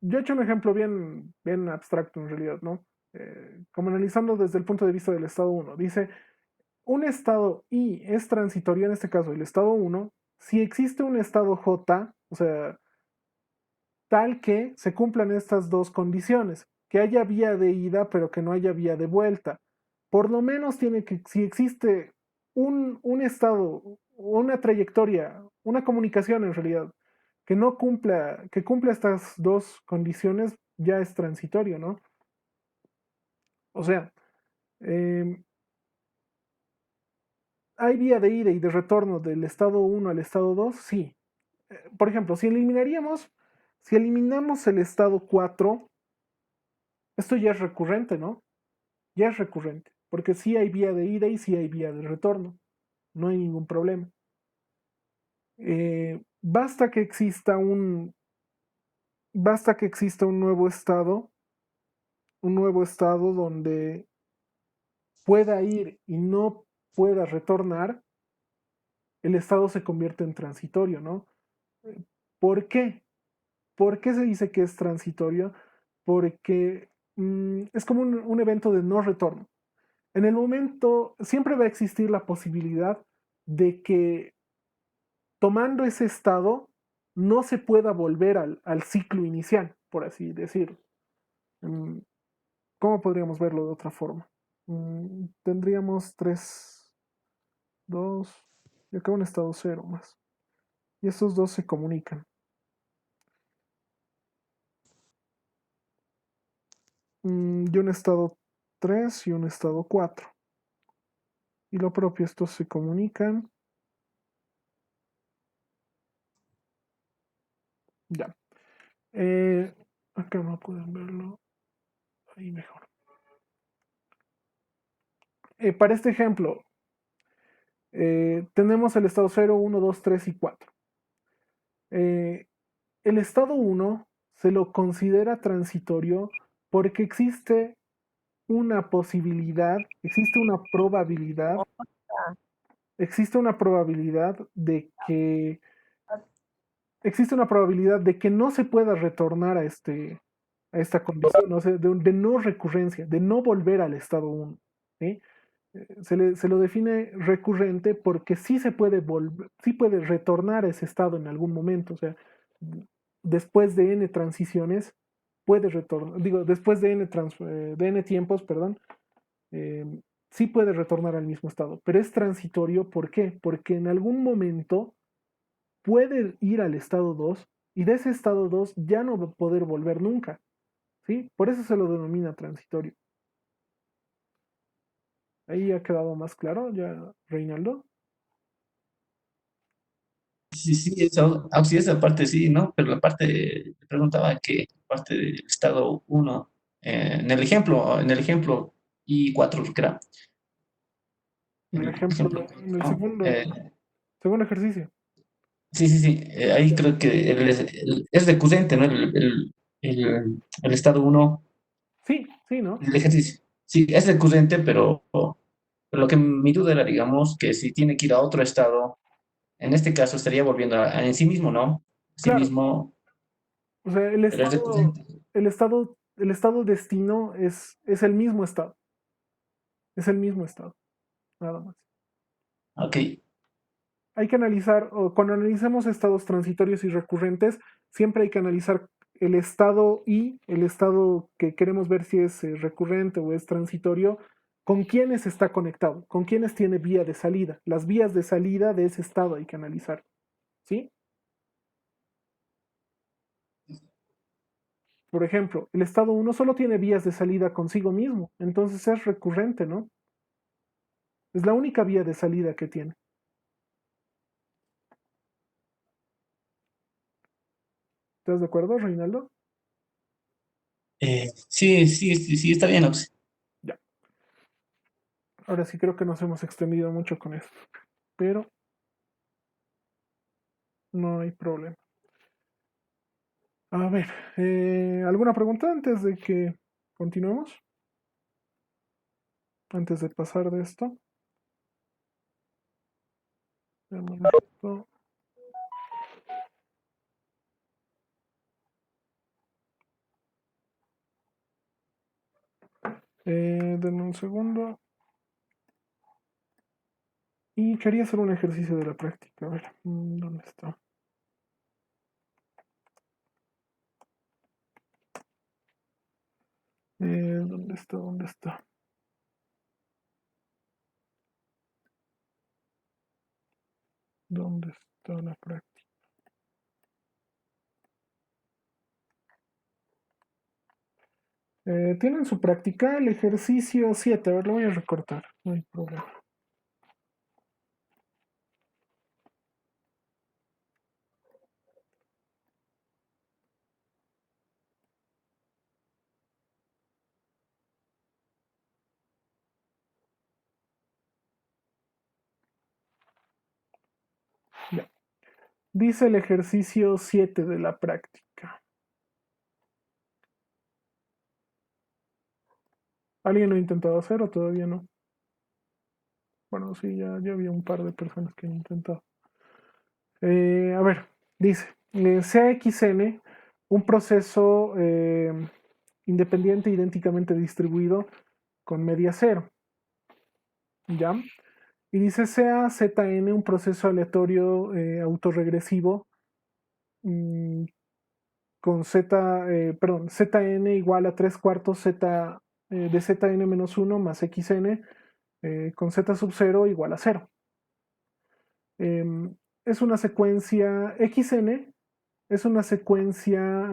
A: yo he hecho un ejemplo bien abstracto en realidad, ¿no? Como analizando desde el punto de vista del estado 1. Dice, un estado I es transitorio, en este caso el estado 1, si existe un estado J, o sea, tal que se cumplan estas dos condiciones, que haya vía de ida pero que no haya vía de vuelta. Por lo menos tiene que, si existe un estado, una trayectoria, una comunicación en realidad, que no cumpla, que cumpla estas dos condiciones, ya es transitorio, ¿no? O sea, eh, ¿hay vía de ida y de retorno del estado 1 al estado 2? Sí. Por ejemplo, si eliminamos el estado 4, esto ya es recurrente, ¿no? Ya es recurrente, porque sí hay vía de ida y sí hay vía de retorno, no hay ningún problema. Basta que exista basta que exista un nuevo estado donde pueda ir y no pueda retornar, el estado se convierte en transitorio, ¿no? ¿Por qué? ¿Por qué se dice que es transitorio? Porque es como un evento de no retorno. En el momento, siempre va a existir la posibilidad de que tomando ese estado no se pueda volver al ciclo inicial, por así decirlo. Mm, ¿Cómo podríamos verlo de otra forma? Tendríamos 3, 2 y acá un estado cero más. Y esos dos se comunican. Y un estado 3 y un estado 4. Y lo propio, estos se comunican. Ya. Acá no pueden verlo. Ahí mejor. Para este ejemplo, tenemos el estado 0, 1, 2, 3 y 4. El estado 1 se lo considera transitorio porque existe una probabilidad existe una probabilidad de que no se pueda retornar a esta condición, o sea, de no recurrencia, de no volver al estado 1. ¿Sí? Se lo define recurrente porque sí se puede sí puede retornar a ese estado en algún momento. O sea, después de n transiciones, puede retornar, digo, después de n tiempos, perdón, eh, sí puede retornar al mismo estado. Pero es transitorio, ¿por qué? Porque en algún momento puede ir al estado 2 y de ese estado 2 ya no va a poder volver nunca. ¿Sí? Por eso se lo denomina transitorio. Ahí ha quedado más claro, ya, Reinaldo.
C: Sí, sí, sí, esa parte sí, ¿no? Pero la parte, te preguntaba que parte del estado uno en el ejemplo I4, creo que era,
A: En el
C: el ejemplo
A: ejemplo,
C: 4,
A: en el
C: ¿no?
A: segundo ejercicio.
C: Sí, sí, sí, ahí creo que es recurrente, ¿no? el estado uno,
A: Sí, sí, ¿no?
C: el ejercicio. Sí, es recurrente, pero lo que mi duda era, digamos, que si tiene que ir a otro estado, en este caso estaría volviendo en sí mismo, ¿no? Sí
A: Claro.
C: mismo,
A: O sea,
C: pero es recurrente.
A: el estado destino es el mismo estado. Es el mismo estado, nada más.
C: Ok.
A: Hay que analizar, o cuando analicemos estados transitorios y recurrentes, siempre hay que analizar el estado y el estado que queremos ver si es recurrente o es transitorio, con quiénes está conectado, con quiénes tiene vía de salida. Las vías de salida de ese estado hay que analizar, ¿sí? Por ejemplo, el estado uno solo tiene vías de salida consigo mismo, entonces es recurrente, ¿no? Es la única vía de salida que tiene. ¿Estás de acuerdo, Reinaldo?
C: Sí, sí, sí, sí, está bien, Ox.
A: Ya. Ahora sí creo que nos hemos extendido mucho con esto, pero no hay problema. A ver, ¿alguna pregunta antes de que continuemos? Antes de pasar de esto. Un momento. Denme un segundo. Y quería hacer un ejercicio de la práctica. A ver, ¿dónde está? ¿Dónde está? ¿Dónde está? ¿Dónde está la práctica? Tienen su práctica el ejercicio 7. A ver, lo voy a recortar. No hay problema. Ya. Dice el ejercicio 7 de la práctica. ¿Alguien lo ha intentado hacer o todavía no? Bueno, sí, ya había un par de personas que han intentado. A ver, dice, CXN, un proceso independiente idénticamente distribuido con media cero, ¿ya? Y dice CAZN, un proceso aleatorio autorregresivo mm, con perdón, ZN igual a 3 cuartos Z de ZN menos 1 más XN con Z sub 0 igual a 0. Es una secuencia XN, es una secuencia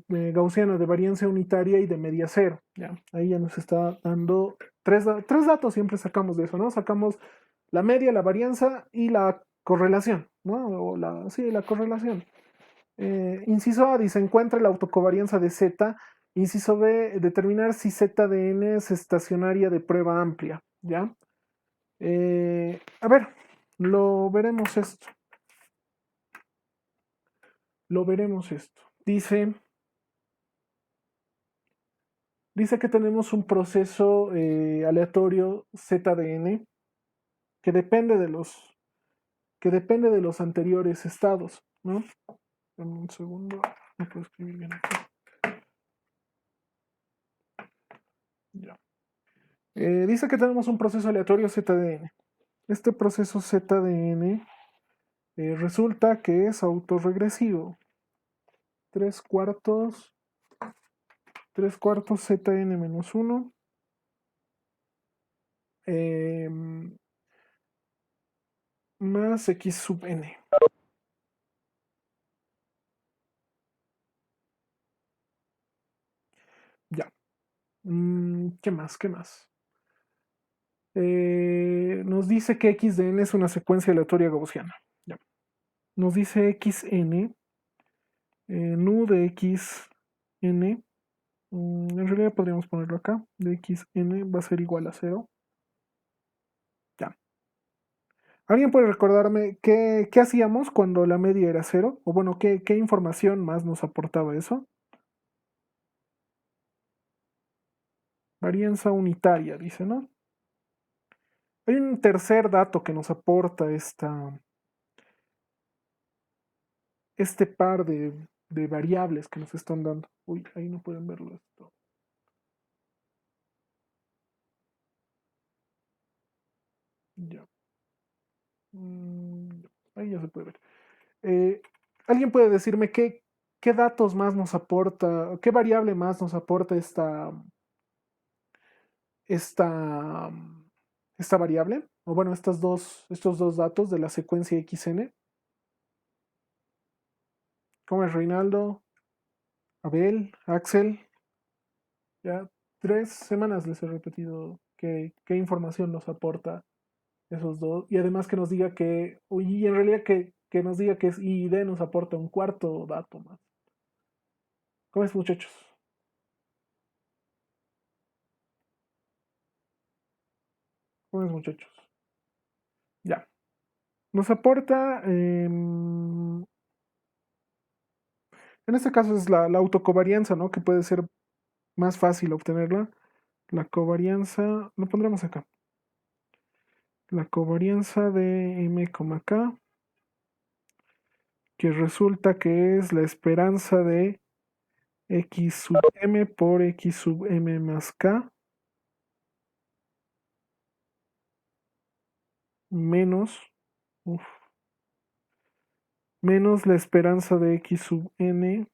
A: gaussiana de variancia unitaria y de media cero. Ya, ahí ya nos está dando tres datos, siempre sacamos de eso, ¿no? Sacamos la media, la varianza y la correlación, ¿no? Sí, la correlación. Inciso A dice, encuentra la autocovarianza de Z. Inciso B, determinar si Z de n es estacionaria de prueba amplia, ¿ya? A ver, lo veremos esto. Lo veremos esto. Dice que tenemos un proceso aleatorio ZDN que que depende de los anteriores estados, ¿no? En un segundo, no puedo escribir bien aquí. Ya. Dice que tenemos un proceso aleatorio ZDN. Este proceso ZDN resulta que es autorregresivo. 3 cuartos, 3 cuartos ZN menos 1. Más X sub n. Ya. ¿Qué más? ¿Qué más? Nos dice que x de n es una secuencia aleatoria gaussiana. Ya. Nos dice xn, nu de xn, en realidad podríamos ponerlo acá, de xn va a ser igual a 0. Ya. ¿Alguien puede recordarme qué hacíamos cuando la media era cero? O bueno, ¿qué información más nos aportaba eso? Varianza unitaria, dice, ¿no? Hay un tercer dato que nos aporta este par de variables que nos están dando. Uy, ahí no pueden verlo esto. Ya. Ahí ya se puede ver. Eh, ¿Alguien puede decirme qué datos más nos aporta, qué variable más nos aporta esta, esta variable? O bueno, estos dos datos de la secuencia XN. ¿Cómo es Reinaldo? Abel, Axel. Ya 3 semanas les he repetido qué información nos aporta esos dos. Y además que nos diga y en realidad que nos diga que es I y D nos aporta un cuarto dato más. ¿Cómo es, muchachos? ¿Cómo es, muchachos? Ya. Nos aporta, en este caso es la autocovarianza, ¿no? Que puede ser más fácil obtenerla. La covarianza, lo pondremos acá. La covarianza de M, K, que resulta que es la esperanza de X sub M por X sub M más K menos, uf, menos la esperanza de X sub N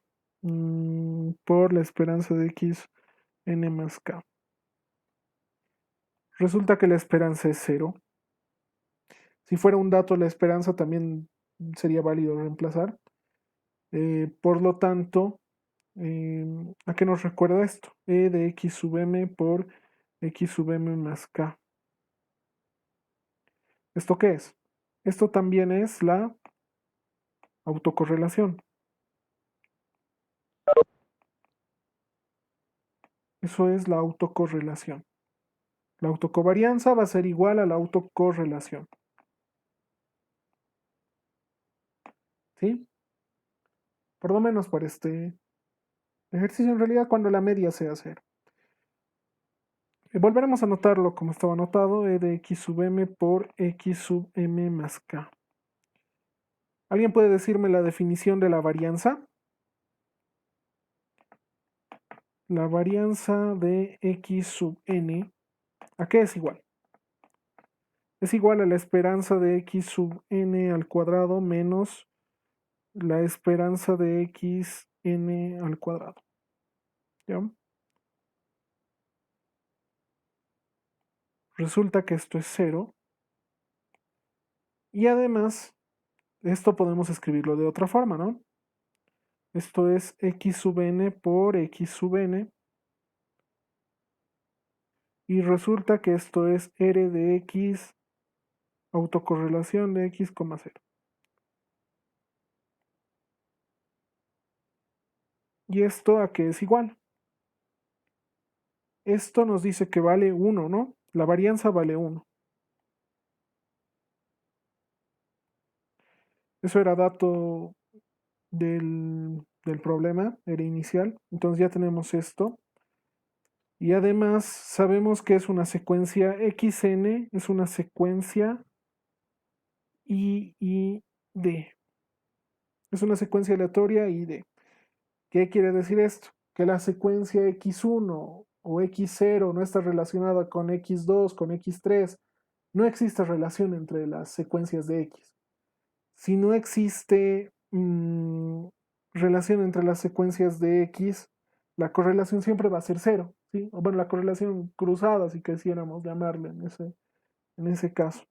A: por la esperanza de X N más K. Resulta que la esperanza es 0. Si fuera un dato, la esperanza también sería válido reemplazar. Por lo tanto, ¿a qué nos recuerda esto? E de X sub M por X sub M más K. ¿Esto qué es? Esto también es la autocorrelación. Eso es la autocorrelación. La autocovarianza va a ser igual a la autocorrelación. ¿Sí? Por lo menos para este ejercicio, en realidad, cuando la media sea 0. Volveremos a anotarlo como estaba anotado, E de X sub M por X sub M más K. ¿Alguien puede decirme la definición de la varianza? La varianza de X sub N, ¿a qué es igual? Es igual a la esperanza de X sub N al cuadrado menos la esperanza de X N al cuadrado. ¿Ya? Resulta que esto es 0. Y además, esto podemos escribirlo de otra forma, ¿no? Esto es X sub N por X sub N. Y resulta que esto es R de X autocorrelación de X, 0. ¿Y esto a qué es igual? Esto nos dice que vale 1, ¿no? La varianza vale 1. Eso era dato del problema, era inicial. Entonces ya tenemos esto. Y además sabemos que es una secuencia XN, es una secuencia ID. Es una secuencia aleatoria ID. ¿Qué quiere decir esto? Que la secuencia X1 o X0 no está relacionada con X2, con X3. No existe relación entre las secuencias de X. Si no existe relación entre las secuencias de X, la correlación siempre va a ser 0, ¿sí? O bueno, la correlación cruzada, si quisiéramos llamarle en ese caso.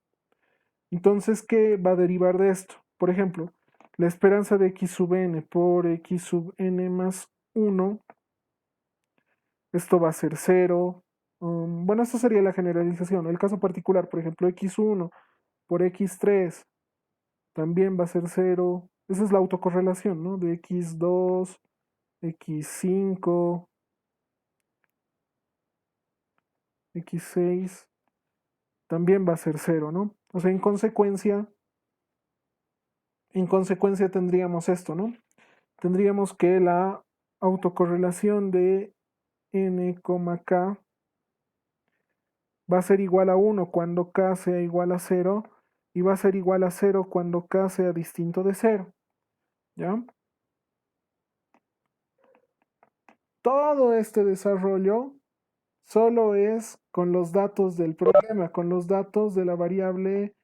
A: Entonces, ¿qué va a derivar de esto? Por ejemplo, la esperanza de X sub N por X sub N más 1, esto va a ser 0. Bueno, esto sería la generalización. El caso particular, por ejemplo, X1 por X3 también va a ser 0. Esa es la autocorrelación, ¿no? De X2, X5, X6, también va a ser 0, ¿no? O sea, en consecuencia tendríamos esto, ¿no? Tendríamos que la autocorrelación de n, k va a ser igual a 1 cuando k sea igual a 0 y va a ser igual a 0 cuando k sea distinto de 0. ¿Ya? Todo este desarrollo solo es con los datos del problema, con los datos de la variable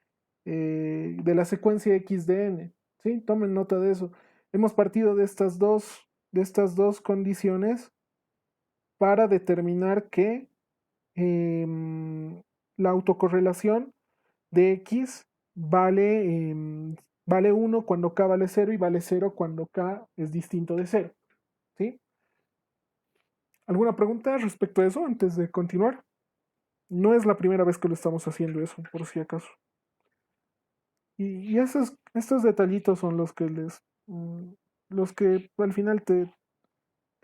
A: de la secuencia x de n. ¿Sí? Tomen nota de eso. Hemos partido de estas dos condiciones para determinar que la autocorrelación de x vale 1 cuando k vale 0 y vale 0 cuando k es distinto de 0. ¿Sí? ¿Alguna pregunta respecto a eso antes de continuar? No es la primera vez que lo estamos haciendo eso, por si acaso. Y estos detallitos son los que al final te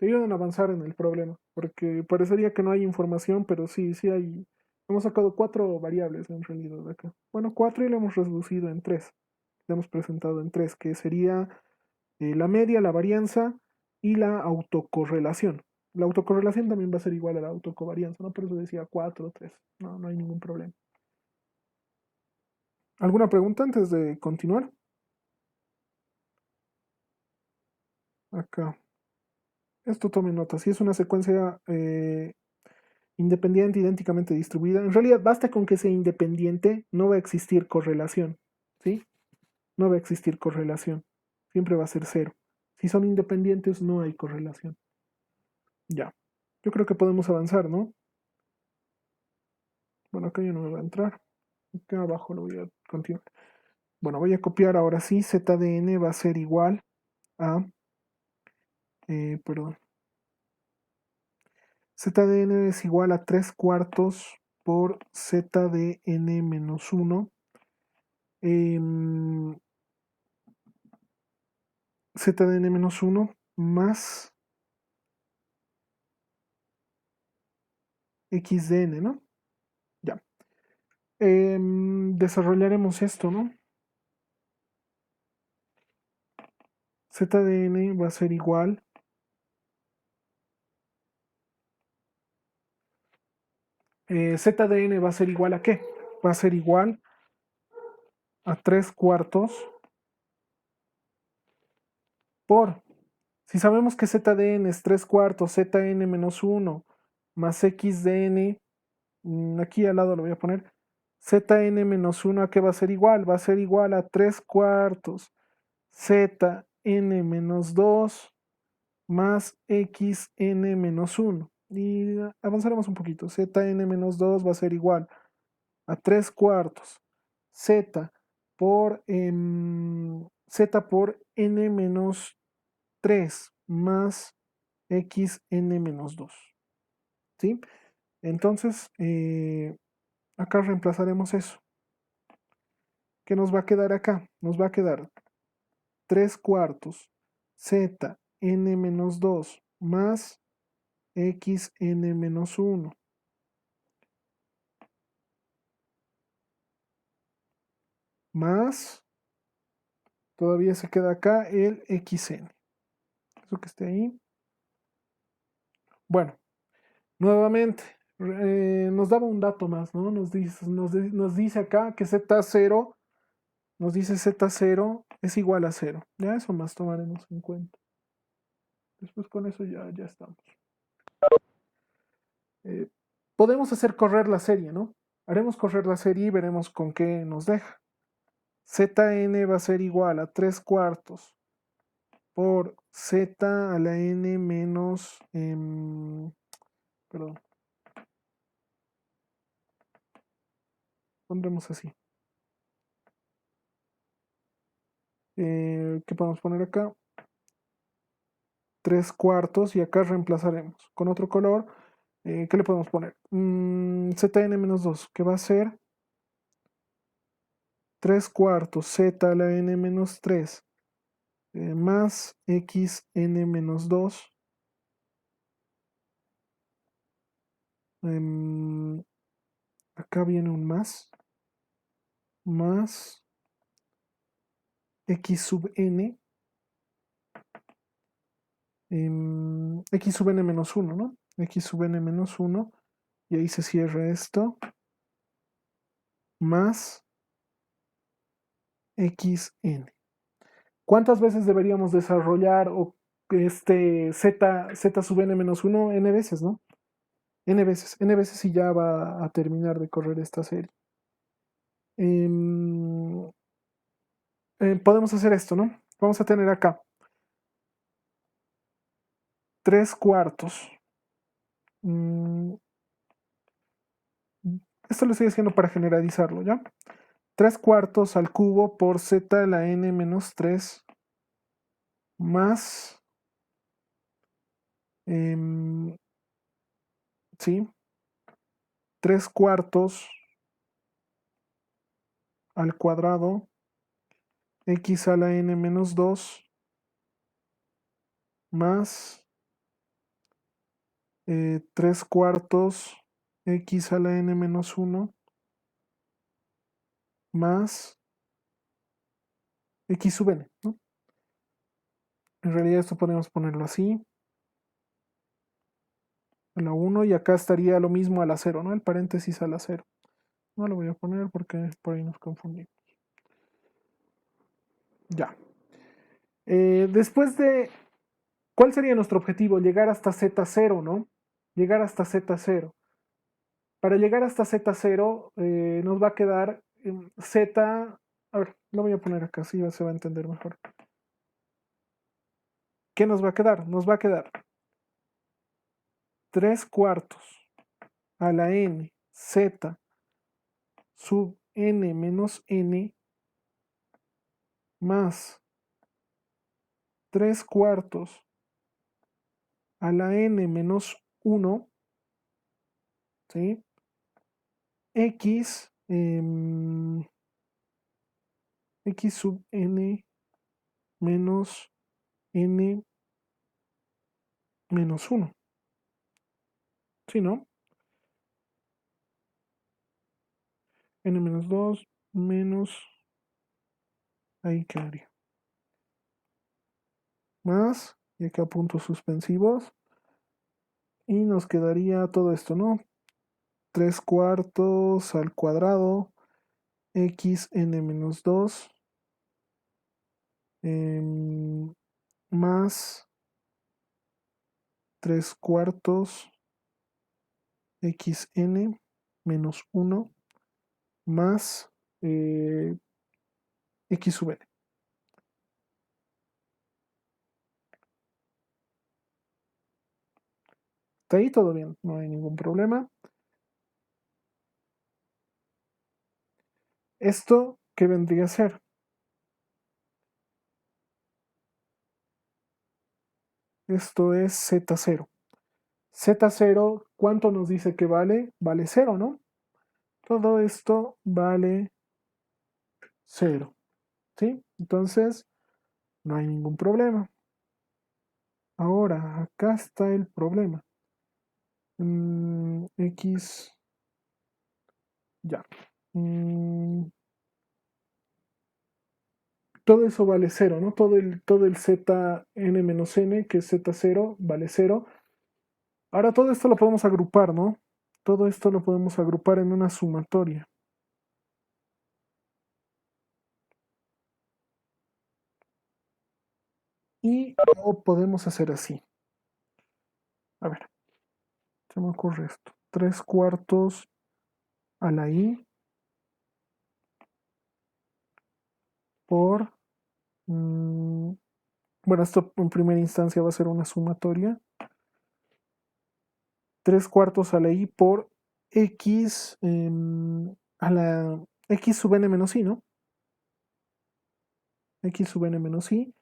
A: ayudan a avanzar en el problema, porque parecería que no hay información, pero sí hay. Hemos sacado 4 variables en realidad de acá. Bueno, 4 y lo hemos reducido en 3. Lo hemos presentado en 3, que sería la media, la varianza y la autocorrelación. La autocorrelación también va a ser igual a la autocovarianza, ¿no? Por eso decía 4 o 3. No hay ningún problema. ¿Alguna pregunta antes de continuar? Acá. Esto tome nota. Si es una secuencia independiente, idénticamente distribuida, en realidad basta con que sea independiente, no va a existir correlación. ¿Sí? No va a existir correlación. Siempre va a ser 0. Si son independientes, no hay correlación. Ya. Yo creo que podemos avanzar, ¿no? Bueno, acá ya no me va a entrar. Acá abajo lo voy a continuar. Bueno, voy a copiar ahora sí. Z de n va a ser igual a... perdón. Z de n es igual a 3 cuartos por Z de n menos 1. Z de n menos 1 más x de n, ¿no? Ya. Desarrollaremos esto, ¿no? Z de n va a ser igual Z de n va a ser igual a qué? Va a ser igual a 3 cuartos por, si sabemos que Z de n es 3 cuartos, Zn menos 1 más x de n, aquí al lado lo voy a poner, Zn menos 1 a qué va a ser igual? Va a ser igual a 3 cuartos Zn menos 2 más xn menos 1. Y avanzaremos un poquito. Zn menos 2 va a ser igual a 3 cuartos z z por n menos 3 más xn menos 2. ¿Sí? Entonces, acá reemplazaremos eso. ¿Qué nos va a quedar acá? Nos va a quedar 3 cuartos z n menos 2 más xn menos 1 más, todavía se queda acá el xn. Eso que esté ahí. Bueno, nuevamente, nos daba un dato más, ¿no? Nos dice acá que Z0, nos dice Z0 es igual a 0. Ya eso más tomaremos en cuenta. Después con eso ya estamos. Podemos hacer correr la serie, ¿no? Haremos correr la serie y veremos con qué nos deja. Zn va a ser igual a 3 cuartos por Z a la n menos... perdón. Pondremos así. ¿Qué podemos poner acá? 3 cuartos y acá reemplazaremos con otro color. ¿Qué le podemos poner? Zn menos 2, que va a ser 3 cuartos Z a la n menos 3 más xn menos 2 acá viene un más. más x sub n, x sub n menos 1, ¿no? X sub n menos 1, y ahí se cierra esto, más xn. ¿Cuántas veces deberíamos desarrollar este z sub n menos 1? N veces, ¿no? N veces y ya va a terminar de correr esta serie. Podemos hacer esto, ¿no? Vamos a tener acá 3/4. Esto lo estoy haciendo para generalizarlo, ¿ya? 3/4 al cubo por z a la n menos 3 más, ¿sí? 3/4 al cuadrado x a la n menos 2 más 3/4 x a la n menos 1 más x sub n, ¿no? En realidad esto podemos ponerlo así, a la 1, y acá estaría lo mismo a la 0, ¿no? El paréntesis a la 0. No lo voy a poner porque por ahí nos confundimos. Ya. Después de... ¿Cuál sería nuestro objetivo? Llegar hasta Z0, ¿no? Llegar hasta Z0. Para llegar hasta Z0 nos va a quedar Z... A ver, lo voy a poner acá, así se va a entender mejor. ¿Qué nos va a quedar? Nos va a quedar 3/4 a la n z sub n menos n más 3/4 a la n menos 1, ¿sí? X, x sub n menos n menos 1. ¿Sí, no? N menos 2 menos... Ahí quedaría. Más, y acá puntos suspensivos. Y nos quedaría todo esto, ¿no? 3/4 al cuadrado, x n menos 2, más 3/4 xn menos 1 más x sub n. Hasta ahí todo bien, no hay ningún problema. ¿Esto qué vendría a ser? Esto es Z0. Z0, ¿cuánto nos dice que vale? Vale 0, ¿no? Todo esto vale 0. ¿Sí? Entonces, no hay ningún problema. Ahora, acá está el problema. X, ya. Todo eso vale 0, ¿no? Todo el zn-n, que es z0, vale 0. Ahora todo esto lo podemos agrupar, ¿no? Todo esto lo podemos agrupar en una sumatoria. Y lo podemos hacer así. A ver, se me ocurre esto. 3/4 a la i por... bueno, esto en primera instancia va a ser una sumatoria. 3/4 a la i por x a la x sub n menos i, ¿no? X sub n menos i.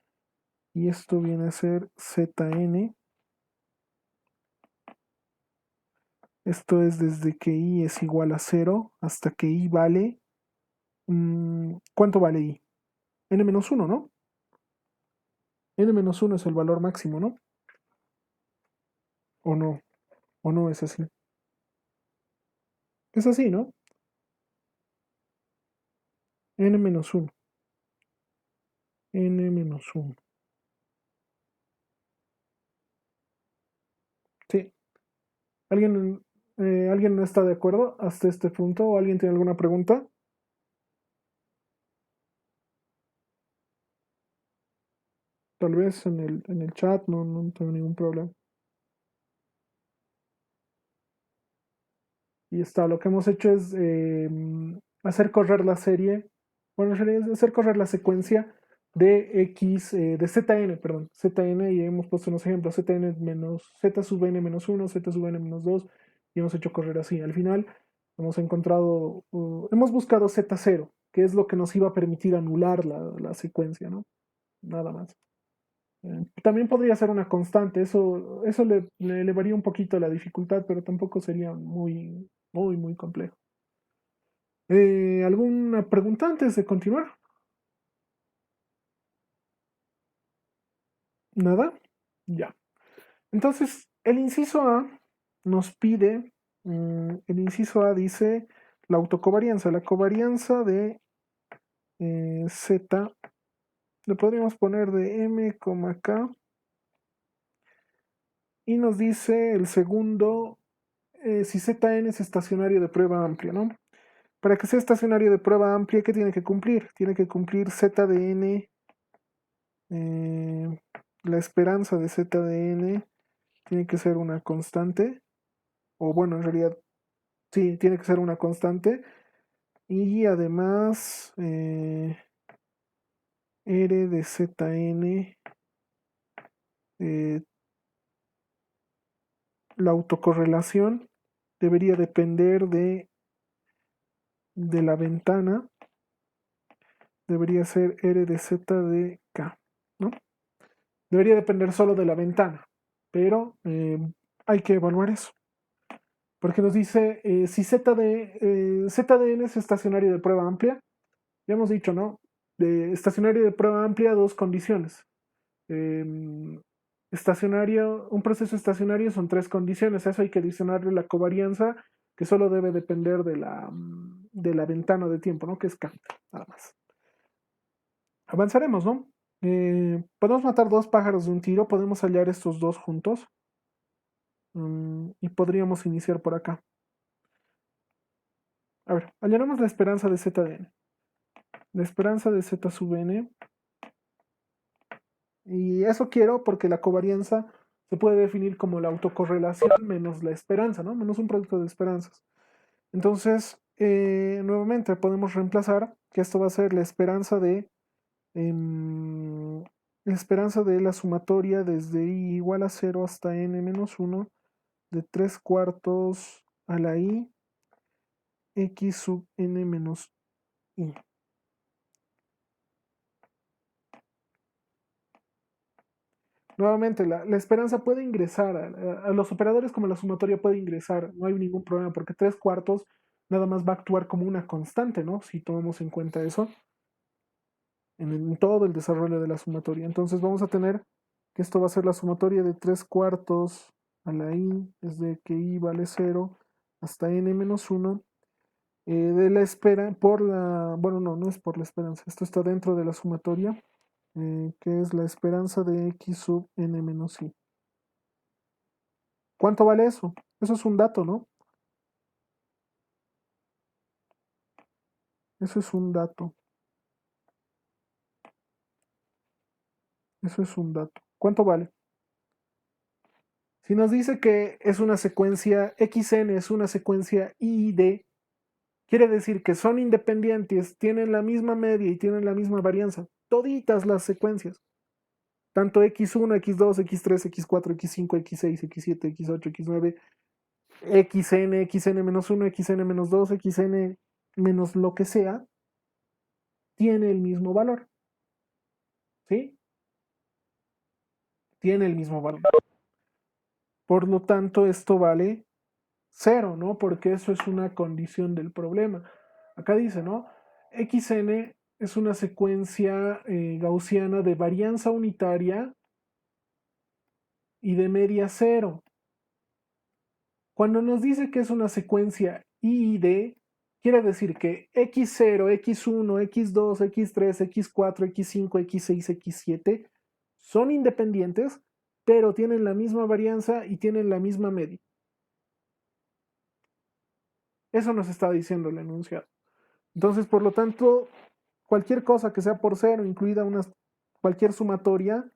A: Y esto viene a ser zn. Esto es desde que i es igual a 0 hasta que i vale... ¿cuánto vale i? N menos 1, ¿no? N menos 1 es el valor máximo, ¿no? ¿O no? ¿O no es así? Es así, ¿no? n-1. n-1. Sí. ¿Alguien no está de acuerdo hasta este punto? ¿O alguien tiene alguna pregunta? Tal vez en el chat, no tengo ningún problema. Y está, lo que hemos hecho es hacer correr la serie, bueno, en realidad es hacer correr la secuencia de de ZN, perdón, ZN, y hemos puesto unos ejemplos, ZN menos, Z sub N menos 1, Z sub N menos 2, y hemos hecho correr así. Al final hemos encontrado, hemos buscado Z0, que es lo que nos iba a permitir anular la secuencia, ¿no? Nada más. También podría ser una constante, eso le elevaría un poquito la dificultad, pero tampoco sería muy complejo. ¿Alguna pregunta antes de continuar? ¿Nada? Ya. Entonces, el inciso A nos pide, el inciso A dice la autocovarianza. La covarianza de Z, le podríamos poner de M, K, y nos dice el segundo, si Zn es estacionario de prueba amplia, ¿no? Para que sea estacionario de prueba amplia, ¿qué tiene que cumplir? Tiene que cumplir Z de n, la esperanza de Z de n tiene que ser una constante, o bueno, en realidad sí, tiene que ser una constante, y además R de Zn, la autocorrelación debería depender de la ventana, debería ser R de Z de K, ¿no? Debería depender solo de la ventana, pero hay que evaluar eso. Porque nos dice si ZDN es estacionario de prueba amplia. Ya hemos dicho, ¿no? De estacionario de prueba amplia, dos condiciones. Un proceso estacionario son tres condiciones. A eso hay que adicionarle la covarianza, que solo debe depender de la ventana de tiempo, ¿no? Que es K, nada más. Avanzaremos, ¿no? Podemos matar dos pájaros de un tiro, podemos hallar estos dos juntos. Y podríamos iniciar por acá. A ver, hallaremos la esperanza de Z de n. La esperanza de Z sub n. Y eso quiero porque la covarianza se puede definir como la autocorrelación menos la esperanza, ¿no? Menos un producto de esperanzas. Entonces, nuevamente podemos reemplazar que esto va a ser la esperanza de la sumatoria desde i igual a 0 hasta n menos 1 de 3 cuartos a la i x sub n menos i. Nuevamente, la esperanza puede ingresar, a los operadores como la sumatoria puede ingresar, no hay ningún problema, porque 3 cuartos nada más va a actuar como una constante, ¿no? Si tomamos en cuenta eso, en todo el desarrollo de la sumatoria. Entonces vamos a tener que esto va a ser la sumatoria de 3 cuartos a la i, desde que i vale 0 hasta n menos 1, de la espera, bueno, no es por la esperanza, esto está dentro de la sumatoria, que es la esperanza de x sub n menos i. ¿Cuánto vale eso? Eso es un dato, ¿no? Eso es un dato. Eso es un dato. ¿Cuánto vale? Si nos dice que es una secuencia, xn es una secuencia IID, quiere decir que son independientes, tienen la misma media y tienen la misma varianza. Toditas las secuencias. Tanto x1, x2, x3, x4, x5, x6, x7, x8, x9, xn-1, xn-2, xn menos lo que sea, tiene el mismo valor. ¿Sí? Tiene el mismo valor. Por lo tanto, esto vale 0, ¿no? Porque eso es una condición del problema. Acá dice, ¿no? xn es una secuencia gaussiana de varianza unitaria y de media 0. Cuando nos dice que es una secuencia IID, quiere decir que x0, x1, x2, x3, x4, x5, x6, x7 son independientes, pero tienen la misma varianza y tienen la misma media. Eso nos está diciendo el enunciado. Entonces, por lo tanto, cualquier cosa que sea por cero, incluida cualquier sumatoria,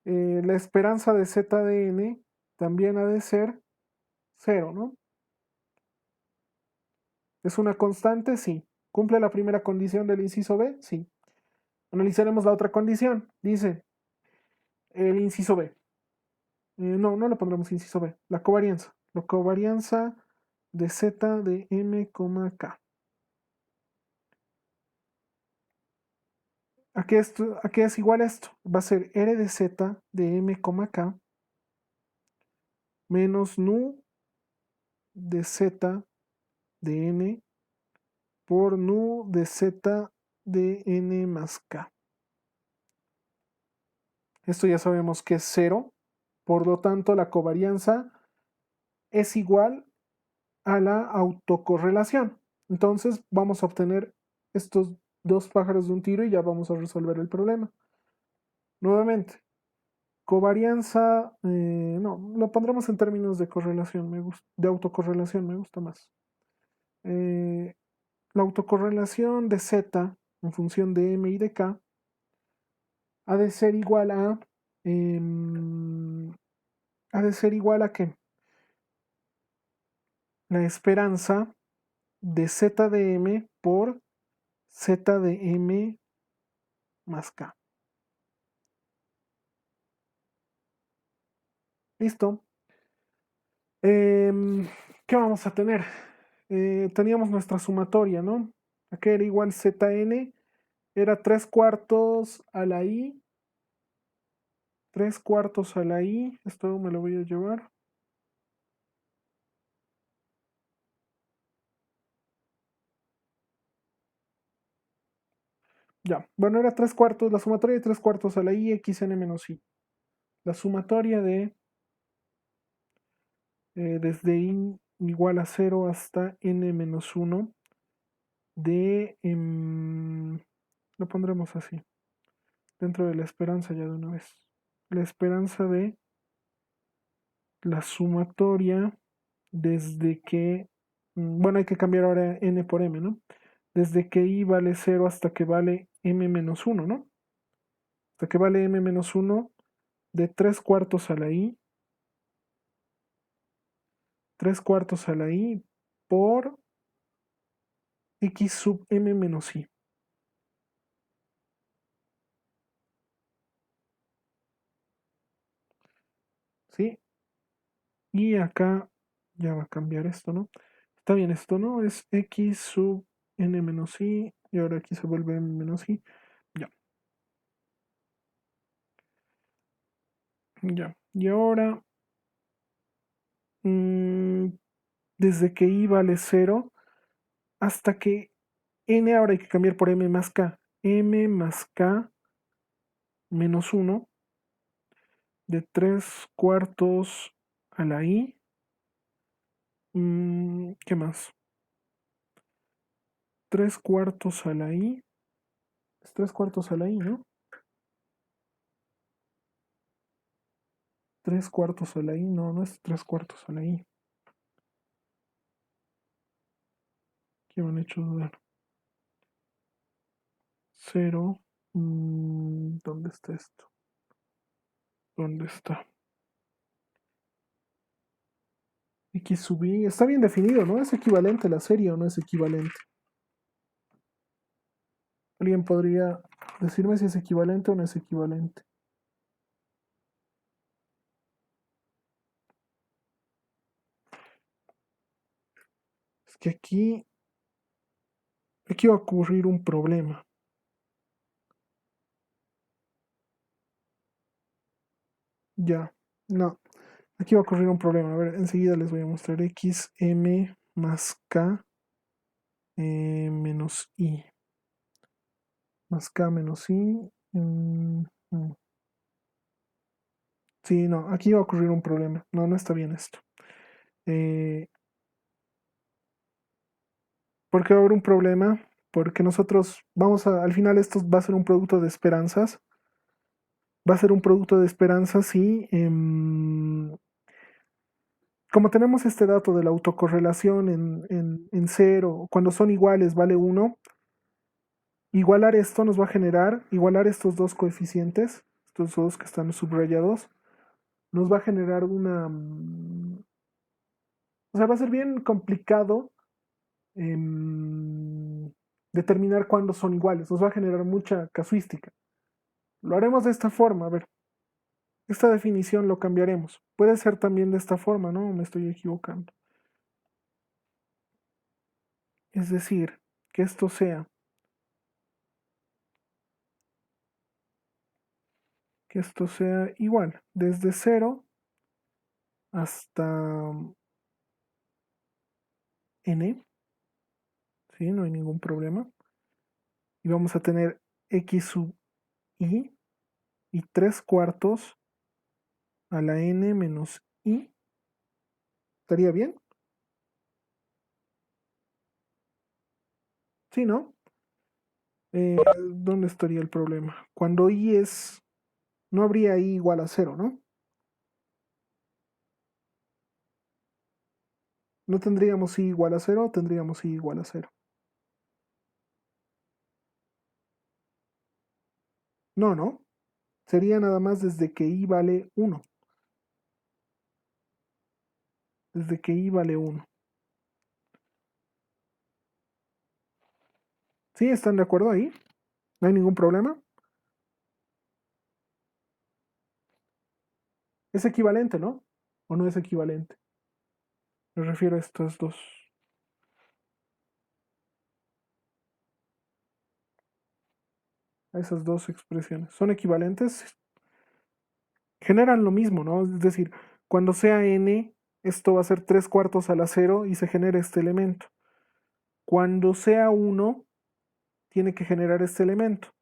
A: la esperanza de z de n también ha de ser 0, ¿no? ¿Es una constante? Sí. ¿Cumple la primera condición del inciso B? Sí. Analizaremos la otra condición. Dice el inciso B. No le pondremos inciso B. La covarianza. La covarianza de z de m, k. ¿A qué es igual esto? Va a ser r de z de m, k menos nu de z de n por nu de z de n más k. Esto ya sabemos que es 0, por lo tanto la covarianza es igual a la autocorrelación. Entonces vamos a obtener estos dos pájaros de un tiro y ya vamos a resolver el problema. Nuevamente, covarianza, no, lo pondremos en términos de correlación, de autocorrelación, me gusta más. La autocorrelación de z en función de m y de k ha de ser igual a ¿qué? La esperanza de z de m por z de m más k. Listo. ¿Qué vamos a tener? Teníamos nuestra sumatoria, ¿no? Aquí era igual zn, era 3 cuartos a la i, 3 cuartos a la i, esto me lo voy a llevar. Ya, bueno, era 3 cuartos, la sumatoria de 3 cuartos a la i, xn menos i. La sumatoria de desde i igual a 0 hasta n menos 1 de, lo pondremos así, dentro de la esperanza ya de una vez. La esperanza de la sumatoria desde que, bueno, hay que cambiar ahora n por m, ¿no? Desde que i vale 0 hasta que vale m menos 1, ¿no? Hasta que vale m menos 1 de 3 cuartos a la i, 3 cuartos a la i por x sub m menos i. ¿Sí? Y acá ya va a cambiar esto, ¿no? Está bien esto, ¿no? Es x sub n menos i y ahora aquí se vuelve m menos i. Ya. Ya. Y ahora, desde que i vale 0 hasta que n ahora hay que cambiar por m más k. M más k menos 1 de 3 cuartos a la i. ¿Qué más? 3 cuartos a la i. Es 3 cuartos a la i, ¿no? 3 cuartos a la i. No, no es 3 cuartos a la i. ¿Qué me han hecho dudar? 0. ¿Dónde está esto? ¿Dónde está? X sub i. Está bien definido, ¿no? ¿Es equivalente a la serie o no es equivalente? ¿Alguien podría decirme si es equivalente o no es equivalente? Es que aquí va a ocurrir un problema. Ya, no. Aquí va a ocurrir un problema. A ver, enseguida les voy a mostrar x m más k menos i. Más k menos i. Sí, no, aquí va a ocurrir un problema. No, no está bien esto. Eh, porque va a haber un problema, porque nosotros al final esto va a ser un producto de esperanzas, va a ser un producto de esperanzas y como tenemos este dato de la autocorrelación en cero, cuando son iguales vale uno, igualar esto nos va a generar, igualar estos dos coeficientes, estos dos que están subrayados, nos va a generar o sea, va a ser bien complicado determinar cuándo son iguales, nos va a generar mucha casuística. Lo haremos de esta forma, a ver, esta definición lo cambiaremos. Puede ser también de esta forma, ¿no? Me estoy equivocando. Es decir, que esto sea igual, desde 0 hasta n, ¿sí? No hay ningún problema. Y vamos a tener x sub i y 3 cuartos a la n menos i. ¿Estaría bien? Sí, ¿no? ¿Dónde estaría el problema? Cuando i es... No habría i igual a 0, ¿no? ¿No tendríamos i igual a 0 o tendríamos i igual a 0? No, no. Sería nada más desde que i vale 1. Desde que i vale 1. ¿Sí? ¿Están de acuerdo ahí? ¿No hay ningún problema? Es equivalente, ¿no? ¿O no es equivalente? Me refiero a estos dos. A esas dos expresiones. ¿Son equivalentes? Generan lo mismo, ¿no? Es decir, cuando sea n, esto va a ser 3 cuartos a la 0 y se genera este elemento. Cuando sea 1, tiene que generar este elemento.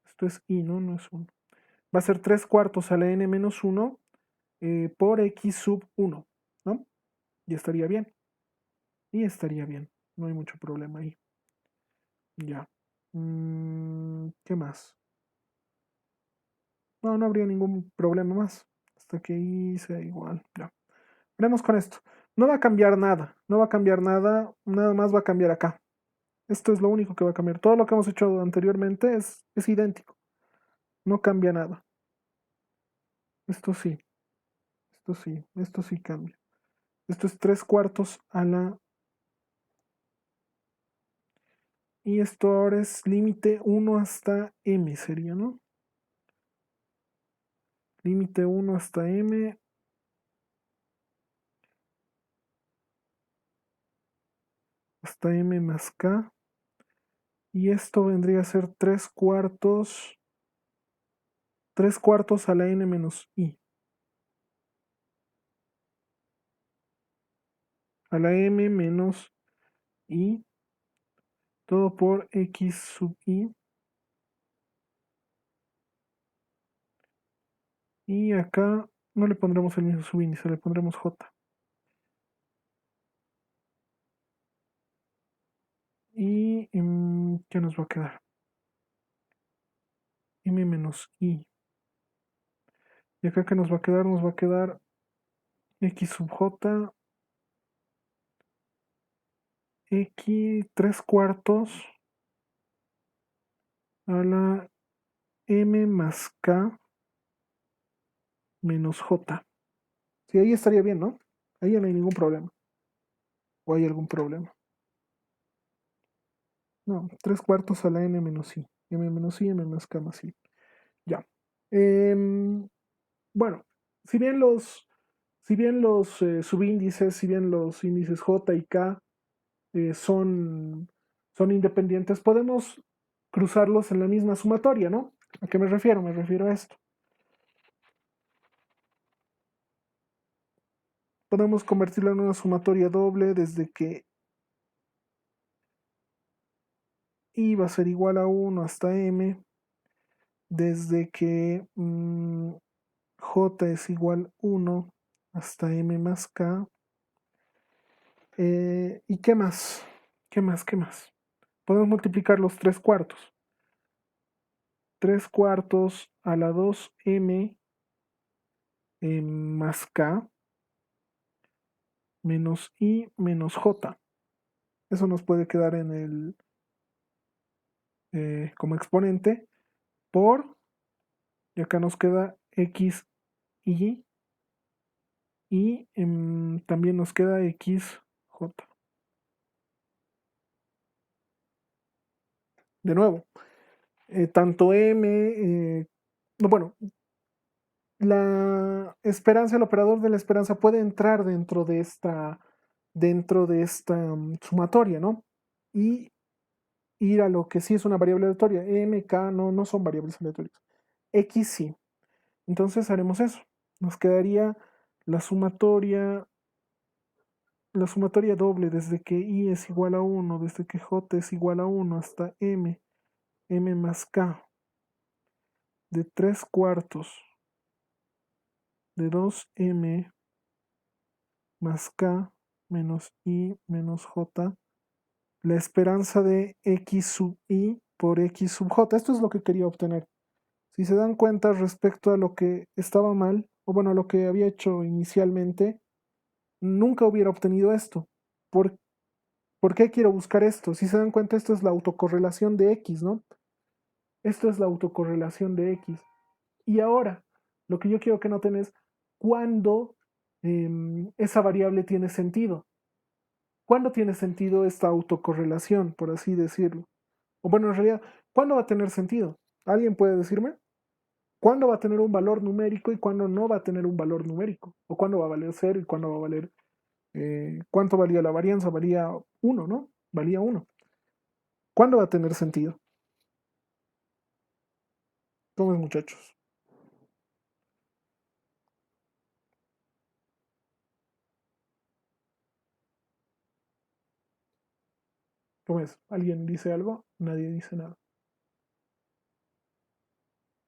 A: Esto es i, ¿no? No es 1. Va a ser 3 cuartos a la n menos 1 por x sub 1, ¿no? Y estaría bien. Y estaría bien. No hay mucho problema ahí. Ya. ¿Qué más? No, no habría ningún problema más. Hasta que i sea igual. Ya. Veremos con esto. No va a cambiar nada. No va a cambiar nada. Nada más va a cambiar acá. Esto es lo único que va a cambiar. Todo lo que hemos hecho anteriormente es idéntico. No cambia nada. Esto sí. Esto sí. Esto sí cambia. Esto es 3 cuartos a la... Y esto ahora es límite 1 hasta m sería, ¿no? Límite 1 hasta m. Hasta m más k. Y esto vendría a ser 3 cuartos. 3 cuartos a la n menos i. A la m menos i. Todo por x sub i. Y acá no le pondremos el mismo subíndice, le pondremos j. Y ¿qué nos va a quedar? M menos i. Y acá ¿qué nos va a quedar? Nos va a quedar x sub j. X 3 cuartos a la m más k menos j. Sí, ahí estaría bien, ¿no? Ahí no hay ningún problema. ¿O hay algún problema? No, 3 cuartos a la n menos i. M menos i, m más k más i. Ya. Bueno, si bien los subíndices, si bien los índices j y k son independientes, podemos cruzarlos en la misma sumatoria, ¿no? ¿A qué me refiero? Me refiero a esto. Podemos convertirlo en una sumatoria doble desde que i va a ser igual a 1 hasta m, desde que j es igual a 1 hasta m más k, ¿Y qué más? ¿Qué más? ¿Qué más? Podemos multiplicar los 3/4. 3/4 a la 2m más k menos i menos j. Eso nos puede quedar en el como exponente por, y acá nos queda x y también nos queda xj. De nuevo, tanto m, bueno, la esperanza, el operador de la esperanza puede entrar dentro de esta sumatoria, ¿no? Y ir a lo que sí es una variable aleatoria. M, K no son variables aleatorias. X sí. Entonces haremos eso. Nos quedaría la sumatoria doble desde que I es igual a 1, desde que J es igual a 1 hasta M más K de 3/4 de 2m más K menos I menos J, la esperanza de X sub I por X sub J. Esto es lo que quería obtener. Si se dan cuenta respecto a lo que estaba mal, o bueno, a lo que había hecho inicialmente, nunca hubiera obtenido esto. ¿Por, ¿Por qué quiero buscar esto? Si se dan cuenta, esto es la autocorrelación de X, ¿no? Esto es la autocorrelación de X. Y ahora, lo que yo quiero que noten es cuándo esa variable tiene sentido. ¿Cuándo tiene sentido esta autocorrelación, por así decirlo? O bueno, en realidad, ¿cuándo va a tener sentido? ¿Alguien puede decirme? ¿Cuándo va a tener un valor numérico y cuándo no va a tener un valor numérico? ¿O cuándo va a valer 0 y cuándo va a valer... ¿cuánto valía la varianza? Valía 1, ¿no? Valía 1. ¿Cuándo va a tener sentido? ¿Cómo es, muchachos? ¿Cómo es? ¿Alguien dice algo? Nadie dice nada.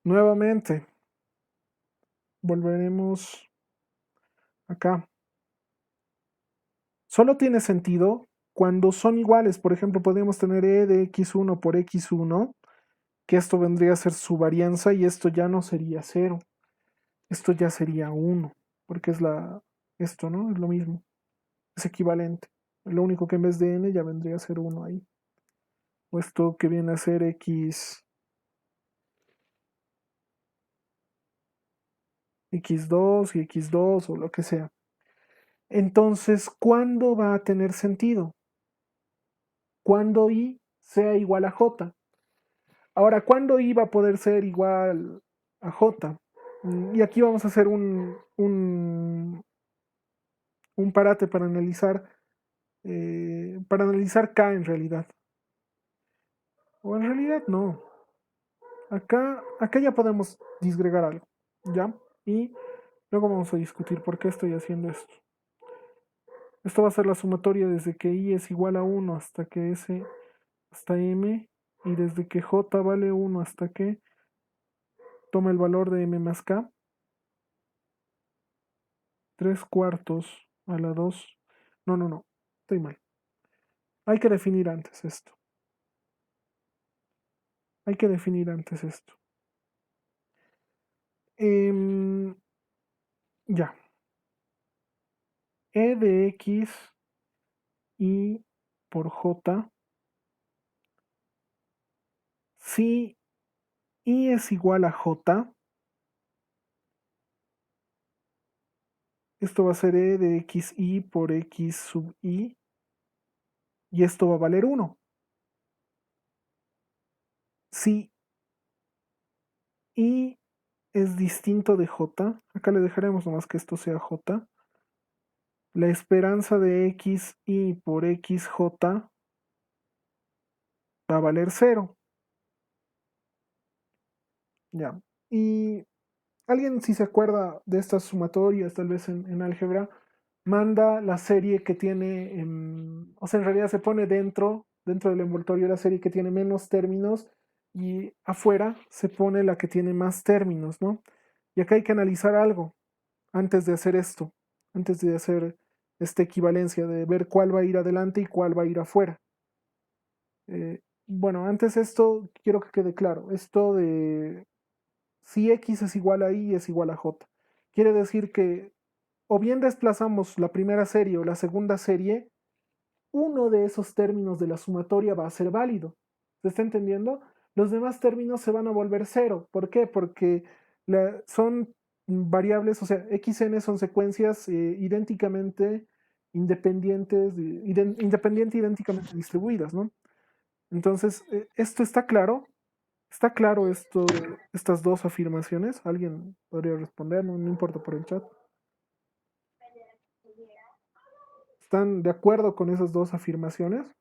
A: Nuevamente, volveremos acá. Solo tiene sentido cuando son iguales. Por ejemplo, podemos tener e de x1 por x1, que esto vendría a ser su varianza y esto ya no sería 0. Esto ya sería 1, porque es esto, ¿no? Es lo mismo. Es equivalente. Lo único que en vez de n ya vendría a ser 1 ahí. O esto que viene a ser x2 y x2 o lo que sea. Entonces, ¿cuándo va a tener sentido? Cuando i sea igual a j. Ahora, ¿cuándo i va a poder ser igual a j? Y aquí vamos a hacer un parate para analizar k en realidad. O en realidad no. Acá ya podemos disgregar algo, ¿ya? Y luego vamos a discutir por qué estoy haciendo esto. Esto va a ser la sumatoria desde que i es igual a 1 hasta que s hasta m, y desde que j vale 1 hasta que toma el valor de m más k. 3/4 a la 2. No, estoy mal. Hay que definir antes esto. Ya. E de x y por j. Si i es igual a j, esto va a ser e de xi por x sub i, y esto va a valer 1. Si i es distinto de j, acá le dejaremos nomás que esto sea j, la esperanza de xi por xj va a valer 0. Ya. Y alguien, si se acuerda de estas sumatorias, tal vez en álgebra, manda la serie que tiene, o sea, en realidad se pone dentro del envoltorio la serie que tiene menos términos y afuera se pone la que tiene más términos, ¿no? Y acá hay que analizar algo antes de hacer esto, antes de hacer esta equivalencia de ver cuál va a ir adelante y cuál va a ir afuera. Bueno, antes esto quiero que quede claro. Esto de si X es igual a Y es igual a J. Quiere decir que o bien desplazamos la primera serie o la segunda serie, uno de esos términos de la sumatoria va a ser válido. ¿Se está entendiendo? Los demás términos se van a volver cero. ¿Por qué? Porque son variables, o sea, xn son secuencias idénticamente independientes, idénticamente distribuidas, ¿no? Entonces, esto está claro. ¿Está claro estas dos afirmaciones? ¿Alguien podría responder? No, no importa por el chat. ¿Están de acuerdo con esas dos afirmaciones?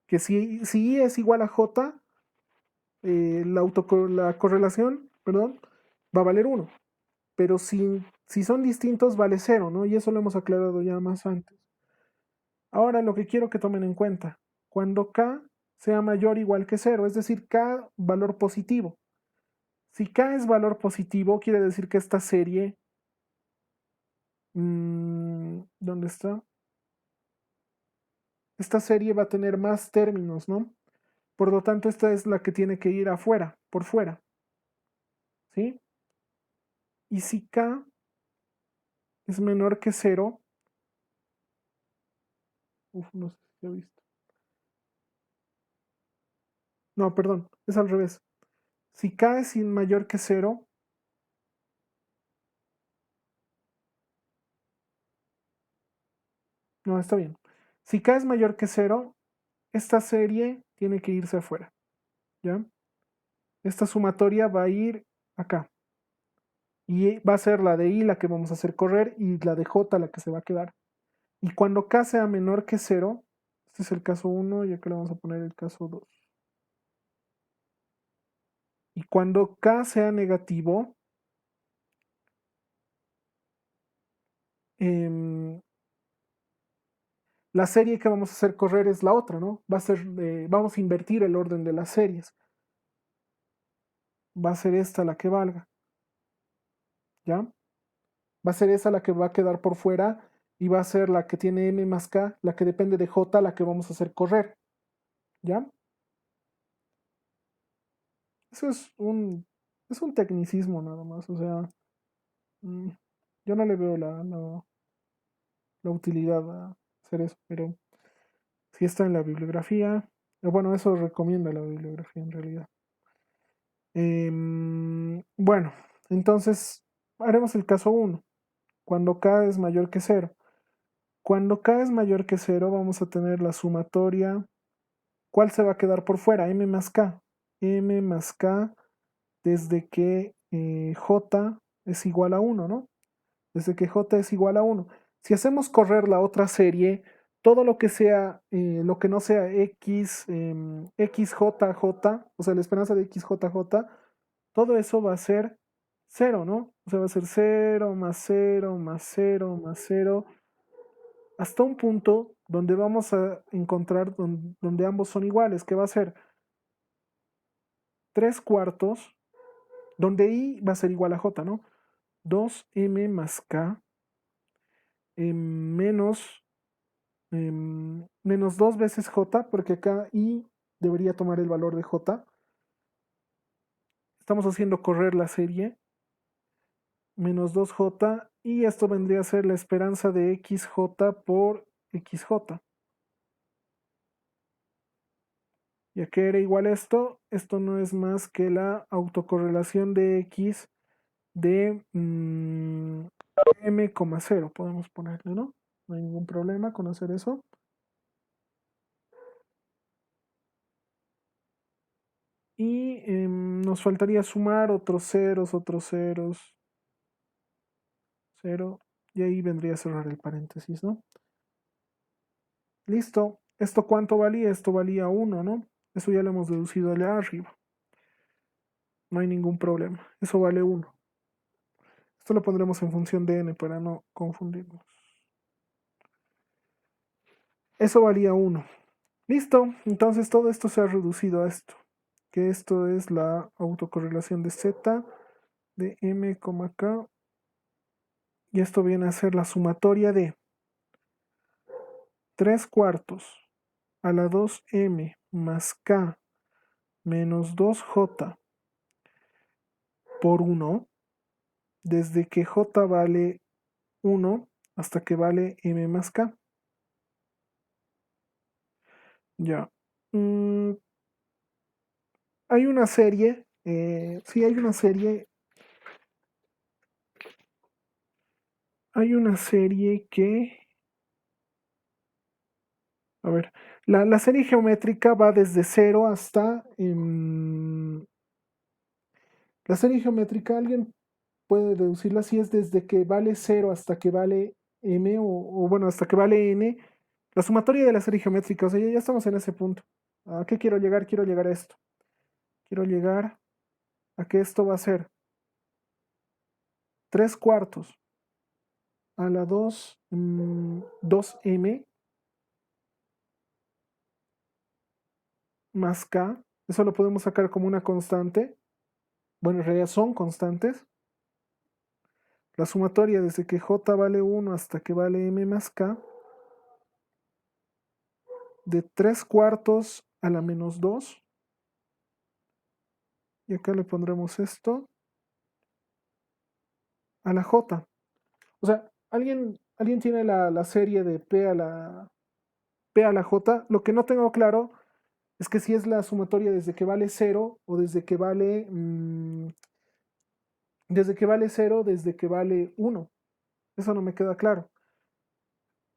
A: Que si I es igual a J, la correlación, perdón, va a valer 1. Pero si son distintos, vale 0, ¿no? Y eso lo hemos aclarado ya más antes. Ahora lo que quiero que tomen en cuenta, cuando K sea mayor o igual que 0, es decir, K valor positivo. Si K es valor positivo, quiere decir que esta serie, ¿dónde está? Esta serie va a tener más términos, ¿no? Por lo tanto, esta es la que tiene que ir afuera, por fuera. ¿Sí? Y si K es menor que 0, no sé si he visto. No, perdón, es al revés. Si K es mayor que 0, no, está bien. Si K es mayor que 0, esta serie tiene que irse afuera. ¿Ya? Esta sumatoria va a ir acá. Y va a ser la de I la que vamos a hacer correr y la de J la que se va a quedar. Y cuando K sea menor que 0, este es el caso 1 y acá le vamos a poner el caso 2. Y cuando K sea negativo, la serie que vamos a hacer correr es la otra, ¿no? Vamos a invertir el orden de las series. Va a ser esta la que valga. ¿Ya? Va a ser esa la que va a quedar por fuera y va a ser la que tiene M más K, la que depende de J, la que vamos a hacer correr. ¿Ya? Eso es un tecnicismo nada más, o sea, yo no le veo la utilidad a hacer eso, pero si está en la bibliografía, bueno, eso recomienda la bibliografía en realidad. Bueno, entonces haremos el caso 1, cuando K es mayor que 0. Cuando K es mayor que 0, vamos a tener la sumatoria. ¿Cuál se va a quedar por fuera? M más K. M más K desde que J es igual a 1, ¿no? Desde que J es igual a 1. Si hacemos correr la otra serie, todo lo que sea, lo que no sea X, XJJ, o sea, la esperanza de XJJ, todo eso va a ser 0, ¿no? O sea, va a ser 0 más 0 más 0 más 0, hasta un punto donde vamos a encontrar donde ambos son iguales, que va a ser 3 cuartos, donde I va a ser igual a J, ¿no? 2M más K menos, menos 2 veces J, porque acá I debería tomar el valor de J. Estamos haciendo correr la serie. Menos 2J, y esto vendría a ser la esperanza de XJ por XJ. ¿Y a qué era igual esto? Esto no es más que la autocorrelación de X de M,0. Podemos ponerle, ¿no? No hay ningún problema con hacer eso. Y nos faltaría sumar otros ceros, 0. Y ahí vendría a cerrar el paréntesis, ¿no? Listo. ¿Esto cuánto valía? Esto valía 1, ¿no? Eso ya lo hemos deducido allá arriba. No hay ningún problema. Eso vale 1. Esto lo pondremos en función de n para no confundirnos. Eso valía 1. Listo. Entonces todo esto se ha reducido a esto. Que esto es la autocorrelación de z de m, k. Y esto viene a ser la sumatoria de 3 cuartos a la 2m más k menos 2j por 1, desde que j vale 1 hasta que vale m más k. Ya. Hay una serie, sí, hay una serie que, a ver, la serie geométrica va desde 0 hasta, la serie geométrica, alguien puede deducirla si es desde que vale 0 hasta que vale m, o bueno, hasta que vale n, la sumatoria de la serie geométrica, o sea, ya estamos en ese punto. ¿A qué quiero llegar? Quiero llegar a esto. Quiero llegar a que esto va a ser 3 cuartos a la 2m más k. Eso lo podemos sacar como una constante. Bueno, en realidad son constantes. La sumatoria desde que j vale 1 hasta que vale m más k, de 3 cuartos a la menos 2. Y acá le pondremos esto a la j. O sea, ¿alguien tiene la serie de p a la j? Lo que no tengo claro es que si es la sumatoria desde que vale 0 o desde que vale 0, desde que vale 1. Eso no me queda claro.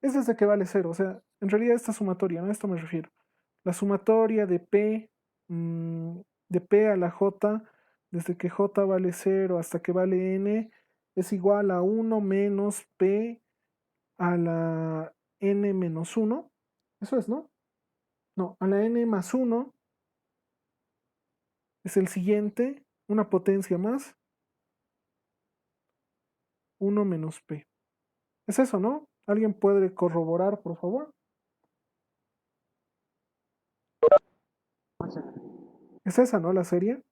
A: Es desde que vale 0, o sea, en realidad esta sumatoria, ¿no? A esto me refiero. La sumatoria de p a la j, desde que j vale 0 hasta que vale n, es igual a 1 menos p a la n menos 1. Eso es, ¿no? No, a la n más 1 es el siguiente, una potencia más, 1 menos p. Es eso, ¿no? ¿Alguien puede corroborar, por favor? Es esa, ¿no? La serie.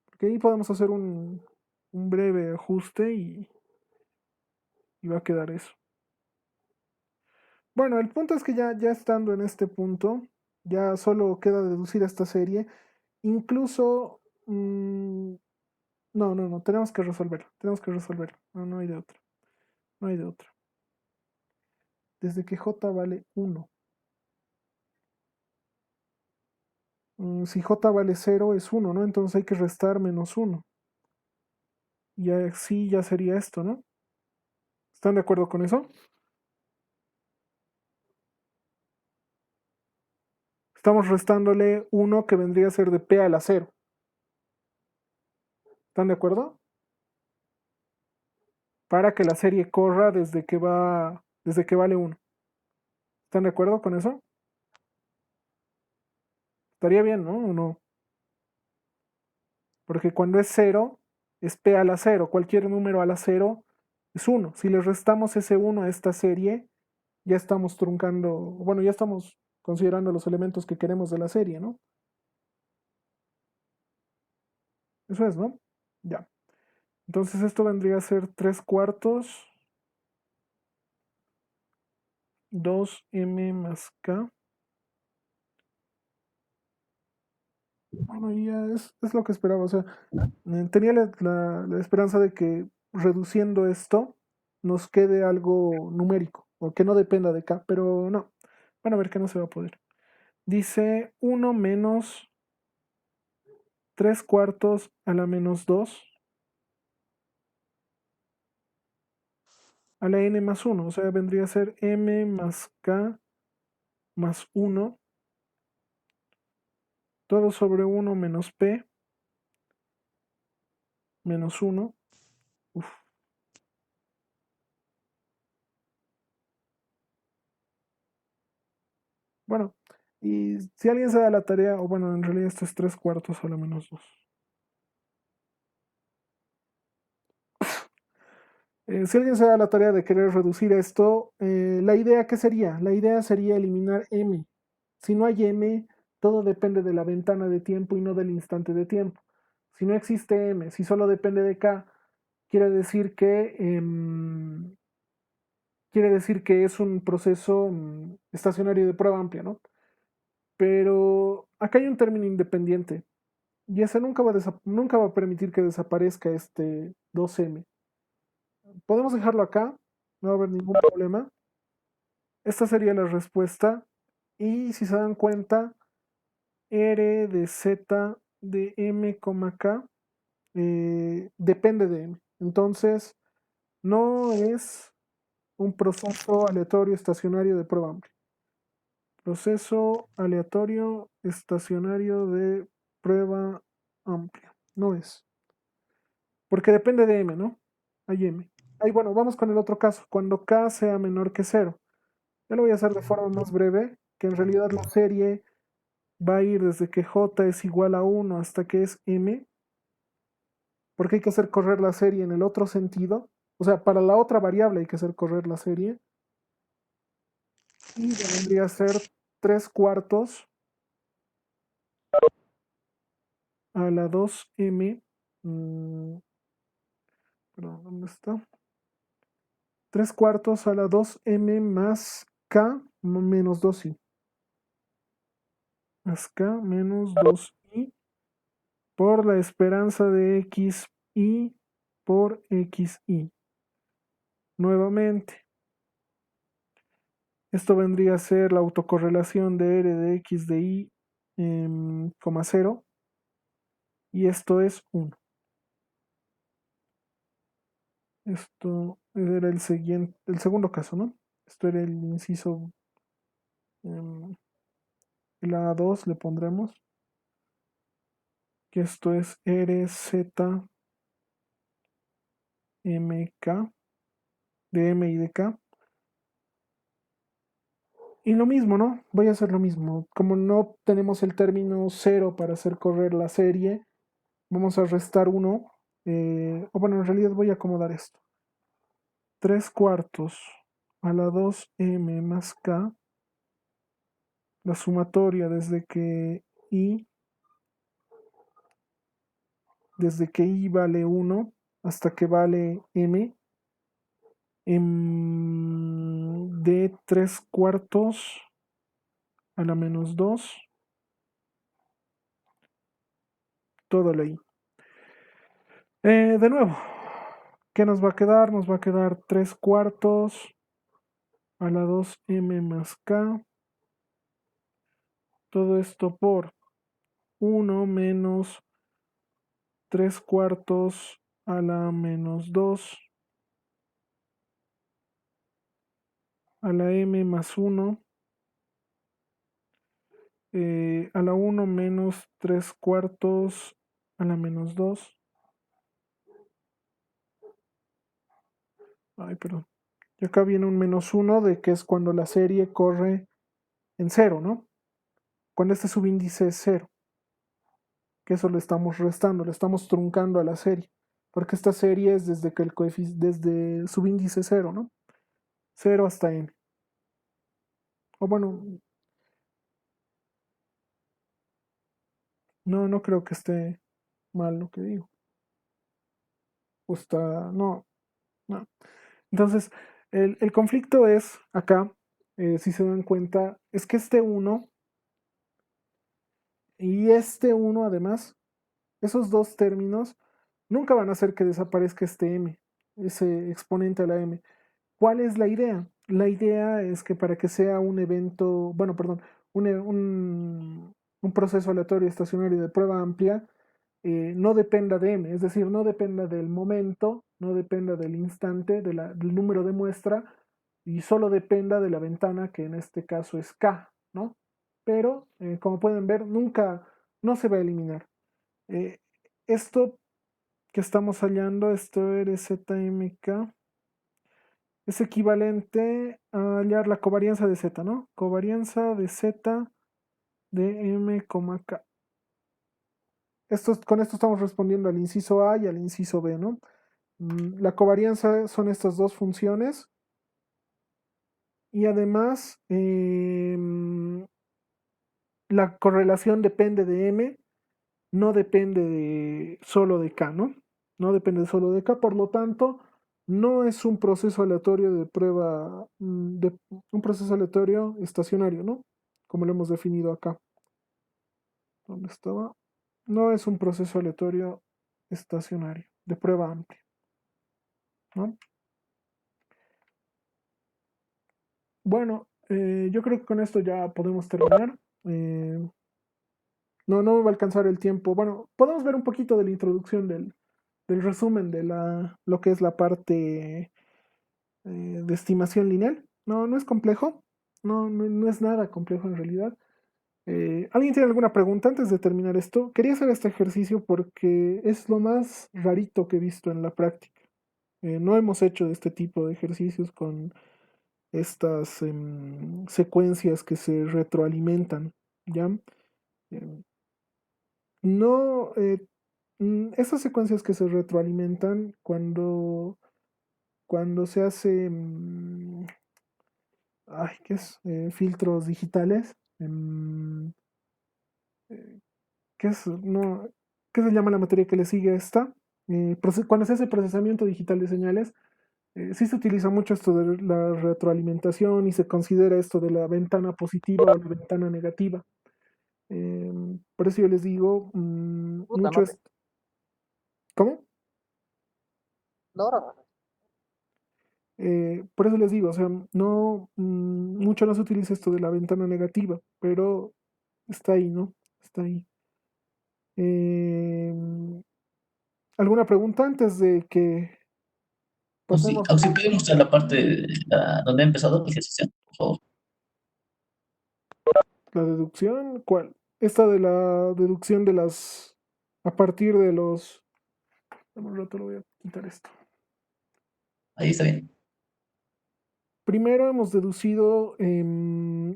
A: Porque ahí podemos hacer un breve ajuste y va a quedar eso. Bueno, el punto es que ya estando en este punto, ya solo queda deducir esta serie. Incluso, no, tenemos que resolverlo. No hay de otra. No hay de otra. Desde que j vale 1. Si j vale 0 es 1, ¿no? Entonces hay que restar menos 1. Y así ya sería esto, ¿no? ¿Están de acuerdo con eso? Estamos restándole 1 que vendría a ser de p a la 0. ¿Están de acuerdo? Para que la serie corra desde que vale 1. ¿Están de acuerdo con eso? Estaría bien, ¿no? ¿O no? Porque cuando es 0, es p a la 0. Cualquier número a la 0 es 1. Si le restamos ese 1 a esta serie, ya estamos truncando, bueno, ya estamos considerando los elementos que queremos de la serie, ¿no? Eso es, ¿no? Ya. Entonces esto vendría a ser 3 cuartos, 2m más k. Bueno, ya es lo que esperaba. O sea, tenía la esperanza de que reduciendo esto nos quede algo numérico, o que no dependa de k, pero no. Van a ver que no se va a poder. Dice 1 menos 3 cuartos a la menos 2 a la n más 1. O sea, vendría a ser m más k más 1. Todo sobre 1 menos p menos 1. Uf. Bueno, y si alguien se da la tarea, o bueno, en realidad esto es 3 cuartos a la menos 2. Si alguien se da la tarea de querer reducir esto, ¿la idea qué sería? La idea sería eliminar m. Si no hay m, todo depende de la ventana de tiempo y no del instante de tiempo. Si no existe m, si solo depende de k, quiere decir que es un proceso estacionario de prueba amplia, ¿no? Pero acá hay un término independiente y ese nunca va a permitir que desaparezca este 2M. Podemos dejarlo acá, no va a haber ningún problema. Esta sería la respuesta. Y si se dan cuenta, R de Z de M, K depende de M. Entonces, no es un proceso aleatorio estacionario de prueba amplia. Proceso aleatorio estacionario de prueba amplia. No es. Porque depende de M, ¿no? Hay M. Ahí, bueno, vamos con el otro caso. Cuando K sea menor que 0. Ya lo voy a hacer de forma más breve, que en realidad la serie va a ir desde que J es igual a 1 hasta que es M, porque hay que hacer correr la serie en el otro sentido. O sea, para la otra variable hay que hacer correr la serie. Y vendría a ser 3 cuartos a la 2M. Perdón, ¿dónde está? 3 cuartos a la 2M más K menos 2I. Más K menos 2I por la esperanza de XI por XI. Nuevamente, esto vendría a ser la autocorrelación de R de X de I, 0, y esto es 1. Esto era el segundo caso, ¿no? Esto era el inciso, la 2 le pondremos, que esto es RZ MK, de M y de K. Y lo mismo, ¿no? Voy a hacer lo mismo. Como no tenemos el término 0 para hacer correr la serie, vamos a restar 1. O bueno, en realidad voy a acomodar esto. 3 cuartos a la 2M más K. La sumatoria desde que I vale 1 hasta que vale M. De 3 cuartos a la menos 2. Todo la I. De nuevo, ¿qué nos va a quedar? Nos va a quedar 3 cuartos a la 2M más K. Todo esto por 1 menos 3 cuartos a la menos 2 a la M más 1 a la 1 menos 3 cuartos a la menos 2. Ay, perdón. Y acá viene un menos 1 de que es cuando la serie corre en 0, ¿no? Cuando este subíndice es 0. Que eso lo estamos restando, le estamos truncando a la serie. Porque esta serie es desde que desde subíndice 0, ¿no? 0 hasta n. O bueno, no creo que esté mal lo que digo. O está, no. Entonces, el conflicto es acá, si se dan cuenta, es que este 1 y este 1 además, esos dos términos nunca van a hacer que desaparezca este m, ese exponente a la m. ¿Cuál es la idea? La idea es que para que sea un evento, bueno, perdón, un proceso aleatorio estacionario de prueba amplia, no dependa de m, es decir, no dependa del momento, no dependa del instante, del número de muestra, y solo dependa de la ventana, que en este caso es k, ¿no? Pero, como pueden ver, nunca, no se va a eliminar. Esto que estamos hallando, esto RZMK, es equivalente a hallar la covarianza de Z, ¿no? Covarianza de Z de M, K. Con esto estamos respondiendo al inciso A y al inciso B, ¿no? La covarianza son estas dos funciones. Y además, la correlación depende de M, no depende solo de K, ¿no? no depende solo de K, por lo tanto, no es un proceso aleatorio de prueba, un proceso aleatorio estacionario, ¿no? Como lo hemos definido acá. ¿Dónde estaba? No es un proceso aleatorio estacionario de prueba amplia, ¿no? Bueno, yo creo que con esto ya podemos terminar. No me va a alcanzar el tiempo. Bueno, podemos ver un poquito de la introducción del resumen de lo que es la parte de estimación lineal. No es complejo. No es nada complejo en realidad. ¿Alguien tiene alguna pregunta antes de terminar esto? Quería hacer este ejercicio porque es lo más rarito que he visto en la práctica. No hemos hecho este tipo de ejercicios con estas secuencias que se retroalimentan, ¿ya? Em, no, esas secuencias que se retroalimentan cuando se hace, ¿qué es? Filtros digitales. Eh, ¿Qué es? No, ¿qué se llama la materia que le sigue a esta? Cuando se hace procesamiento digital de señales, sí se utiliza mucho esto de la retroalimentación y se considera esto de la ventana positiva o la ventana negativa. Por eso yo les digo,
E: Puta,
A: mucho
E: no
A: es... ¿Cómo?
E: no.
A: Por eso les digo, o sea, no, mucho no se utiliza esto de la ventana negativa, pero está ahí, ¿no? Está ahí. Em, ¿Alguna pregunta antes de que pasemos
C: O si puede mostrar la parte donde ha empezado el ejercicio, por favor.
A: la deducción? ¿Cuál? Esta de la deducción de las... a partir de los... dame un rato, lo voy a quitar esto.
C: Ahí está bien.
A: Primero hemos deducido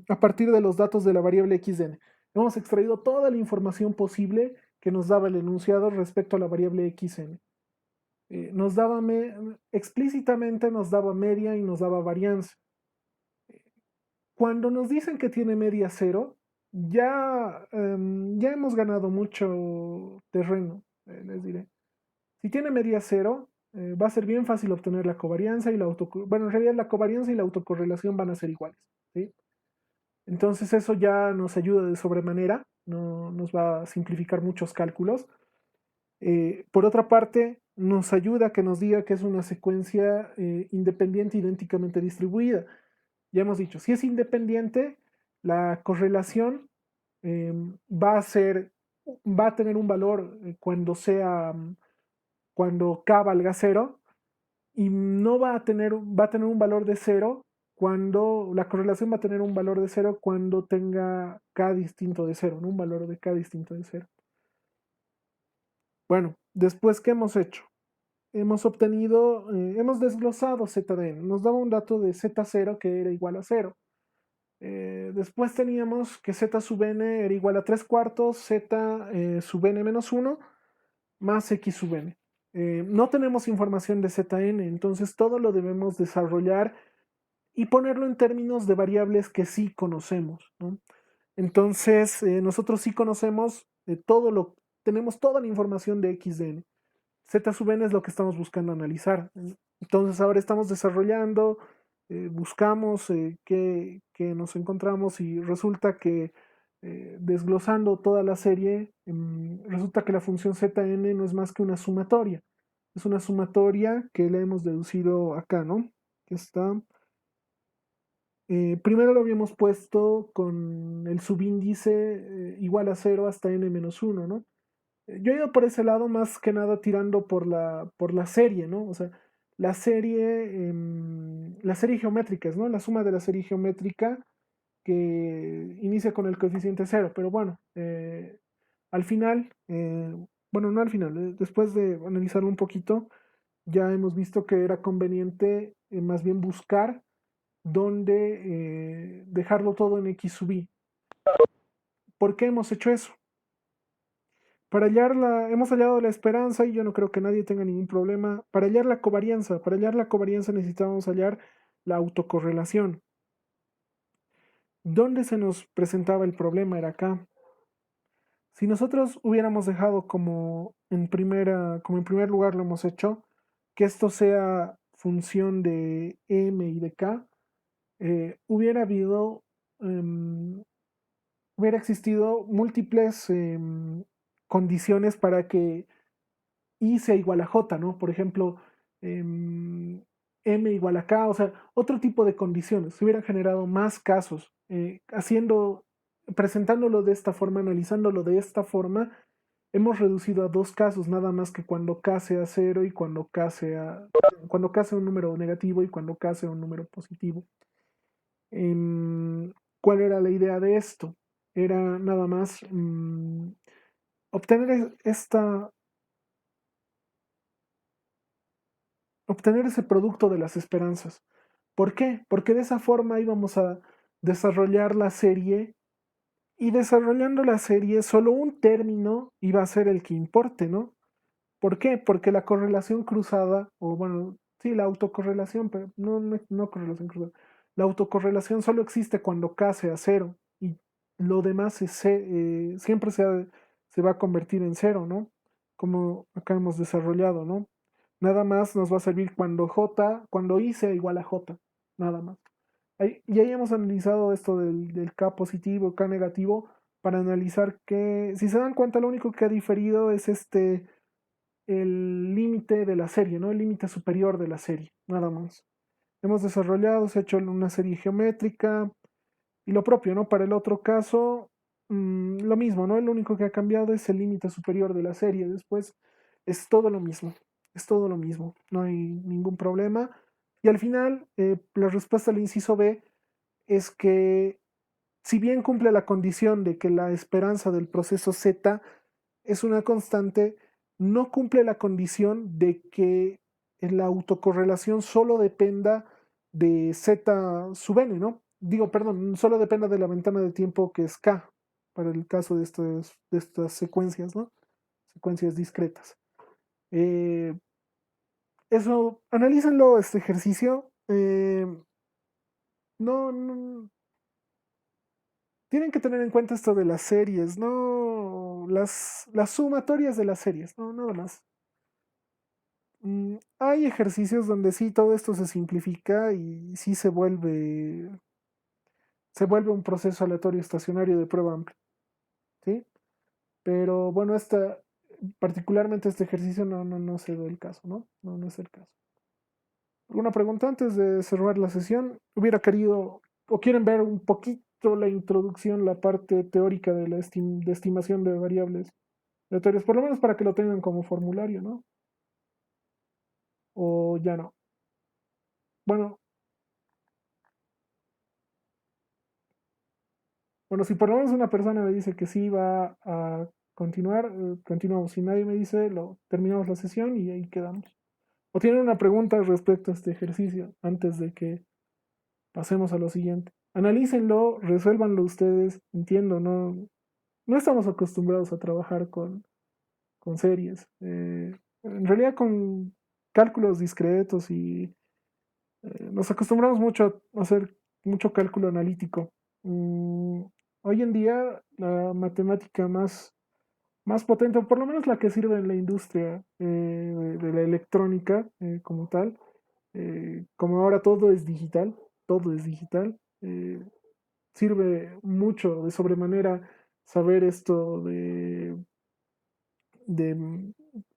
A: a partir de los datos de la variable xn. Hemos extraído toda la información posible que nos daba el enunciado respecto a la variable xn. Nos daba explícitamente nos daba media y nos daba varianza. Cuando nos dicen que tiene media cero, ya hemos ganado mucho terreno, les diré. Si tiene media cero, va a ser bien fácil obtener la covarianza y la autocorrelación. Bueno, en realidad la covarianza y la autocorrelación van a ser iguales, ¿sí? Entonces eso ya nos ayuda de sobremanera, no nos va a simplificar muchos cálculos. Por otra parte, nos ayuda a que nos diga que es una secuencia independiente idénticamente distribuida. Ya hemos dicho, si es independiente, la correlación va a tener un valor cuando K valga cero, y no va a tener un valor de cero cuando la correlación va a tener un valor de cero cuando tenga K distinto de cero, ¿no? Un valor de K distinto de cero. Bueno, después, ¿qué hemos hecho? Hemos desglosado ZDN, nos daba un dato de Z0 que era igual a 0. Después teníamos que Z sub n era igual a 3 cuartos, Z sub n menos 1 más X sub n. No tenemos información de Zn, entonces todo lo debemos desarrollar y ponerlo en términos de variables que sí conocemos, ¿no? Entonces, nosotros sí conocemos tenemos toda la información de X de n. Z sub n es lo que estamos buscando analizar. Entonces ahora estamos desarrollando, buscamos qué nos encontramos y resulta que desglosando toda la serie, resulta que la función Zn no es más que una sumatoria. Es una sumatoria que la hemos deducido acá, ¿no? Que está... primero lo habíamos puesto con el subíndice igual a 0 hasta n menos 1, ¿no? Yo he ido por ese lado más que nada tirando por la serie, ¿no? O sea, la serie geométrica, ¿no? La suma de la serie geométrica que inicia con el coeficiente 0, pero bueno, al final, bueno, no al final, después de analizarlo un poquito, ya hemos visto que era conveniente más bien buscar dónde dejarlo todo en x sub i. ¿Por qué hemos hecho eso? Hemos hallado la esperanza y yo no creo que nadie tenga ningún problema. Para hallar la covarianza necesitábamos hallar la autocorrelación. ¿Dónde se nos presentaba el problema? Era acá. Si nosotros hubiéramos dejado como en primer lugar lo hemos hecho, que esto sea función de M y de K, hubiera habido, em, hubiera existido múltiples condiciones para que I sea igual a J, ¿no? Por ejemplo, em, M igual a K, o sea, otro tipo de condiciones. Se hubieran generado más casos. Presentándolo de esta forma, analizándolo de esta forma, hemos reducido a dos casos, nada más que cuando K sea cero y cuando K sea un número negativo y cuando K sea un número positivo. Em, ¿Cuál era la idea de esto? Era nada más obtener obtener ese producto de las esperanzas. ¿Por qué? Porque de esa forma íbamos a desarrollar la serie y desarrollando la serie solo un término iba a ser el que importe, ¿no? ¿Por qué? Porque la correlación cruzada, o bueno, sí, la autocorrelación, pero no correlación cruzada. La autocorrelación solo existe cuando K sea cero y lo demás siempre se va a convertir en cero, ¿no? Como acá hemos desarrollado, ¿no? Nada más nos va a servir cuando I sea igual a J, nada más. Y ahí hemos analizado esto del K positivo, K negativo, para analizar que, si se dan cuenta, lo único que ha diferido es el límite de la serie, ¿no? El límite superior de la serie, nada más. Hemos desarrollado, se ha hecho una serie geométrica y lo propio, ¿no? Para el otro caso, lo mismo, ¿no? Lo único que ha cambiado es el límite superior de la serie. Después es todo lo mismo, es todo lo mismo, no hay ningún problema. Y al final, la respuesta al inciso B es que si bien cumple la condición de que la esperanza del proceso Z es una constante, no cumple la condición de que la autocorrelación solo dependa de Z sub n, ¿no? Digo, perdón, solo dependa de la ventana de tiempo que es K, para el caso de estas secuencias, ¿no? Secuencias discretas. Eso, analícenlo, este ejercicio. No, tienen que tener en cuenta esto de las series, no las sumatorias de las series, no, nada más. Hay ejercicios donde sí todo esto se simplifica y sí se vuelve un proceso aleatorio estacionario de prueba amplia, ¿sí? Pero bueno, particularmente este ejercicio no se da el caso, ¿no? No es el caso. ¿Alguna pregunta antes de cerrar la sesión? Hubiera querido, o quieren ver un poquito la introducción, la parte teórica de de estimación de variables aleatorias, por lo menos para que lo tengan como formulario, ¿no? O ya no. Bueno, bueno, si por lo menos una persona me dice que sí va a continuar, continuamos. Si nadie me dice, terminamos la sesión y ahí quedamos. ¿O tienen una pregunta respecto a este ejercicio antes de que pasemos a lo siguiente? Analícenlo, resuélvanlo ustedes. Entiendo, no estamos acostumbrados a trabajar con series. En realidad con cálculos discretos y nos acostumbramos mucho a hacer mucho cálculo analítico. Hoy en día la matemática más potente, o por lo menos la que sirve en la industria de la electrónica como tal, como ahora todo es digital, sirve mucho de sobremanera saber esto de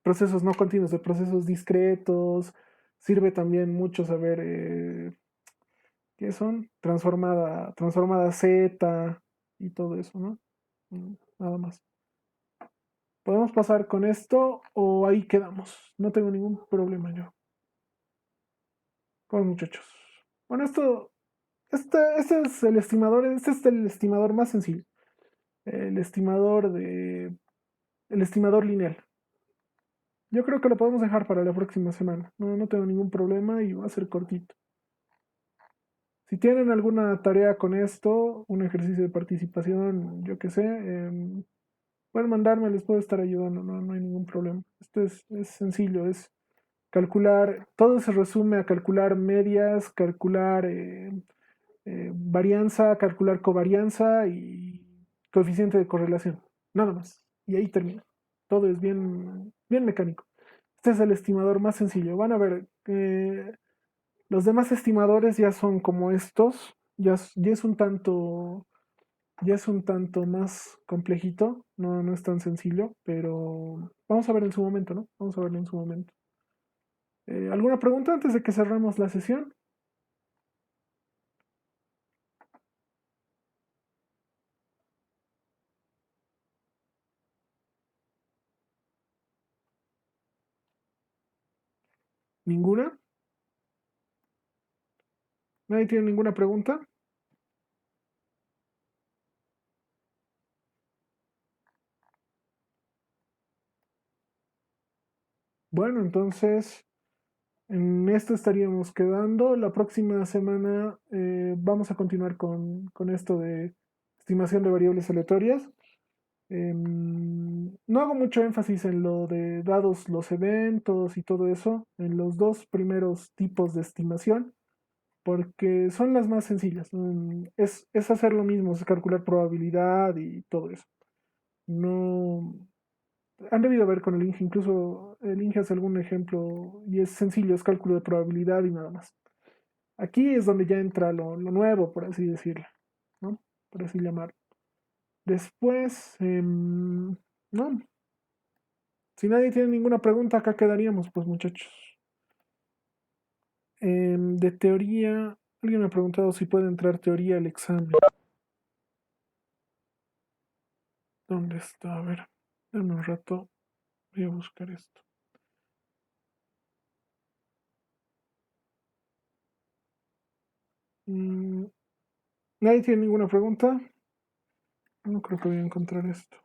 A: procesos no continuos, de procesos discretos. Sirve también mucho saber qué son transformada Z y todo eso, ¿no? Nada más. ¿Podemos pasar con esto o ahí quedamos? No tengo ningún problema yo. Pues muchachos. Bueno, este es este es el estimador más sencillo. El estimador el estimador lineal. Yo creo que lo podemos dejar para la próxima semana. No tengo ningún problema y va a ser cortito. Si tienen alguna tarea con esto, un ejercicio de participación, yo qué sé, pueden mandarme, les puedo estar ayudando, no hay ningún problema. Esto es sencillo, es calcular, todo se resume a calcular medias, calcular varianza, calcular covarianza y coeficiente de correlación. Nada más. y ahí termina. Todo es bien, bien mecánico. Este es el estimador más sencillo. Van a ver, los demás estimadores ya son como estos, ya es un tanto, ya es un tanto más complejito, no es tan sencillo, pero vamos a ver en su momento, ¿no? Vamos a verlo en su momento. ¿Alguna pregunta antes de que cerremos la sesión? ¿Ninguna? ¿Nadie tiene ninguna pregunta? Bueno, entonces en esto estaríamos quedando. La próxima semana vamos a continuar con esto de estimación de variables aleatorias. No hago mucho énfasis en lo de dados los eventos y todo eso, en los dos primeros tipos de estimación, porque son las más sencillas. Es hacer lo mismo, es calcular probabilidad y todo eso. No han debido ver con el Inge, incluso el Inge hace algún ejemplo y es sencillo, es cálculo de probabilidad y nada más. Aquí es donde ya entra lo nuevo, por así decirlo, ¿no? Por así llamarlo. Después, no, si nadie tiene ninguna pregunta, acá quedaríamos, pues muchachos. De teoría, alguien me ha preguntado si puede entrar teoría al examen. ¿Dónde está? A ver, dame un rato, voy a buscar esto. Mm, ¿Nadie tiene ninguna pregunta? No creo que voy a encontrar esto.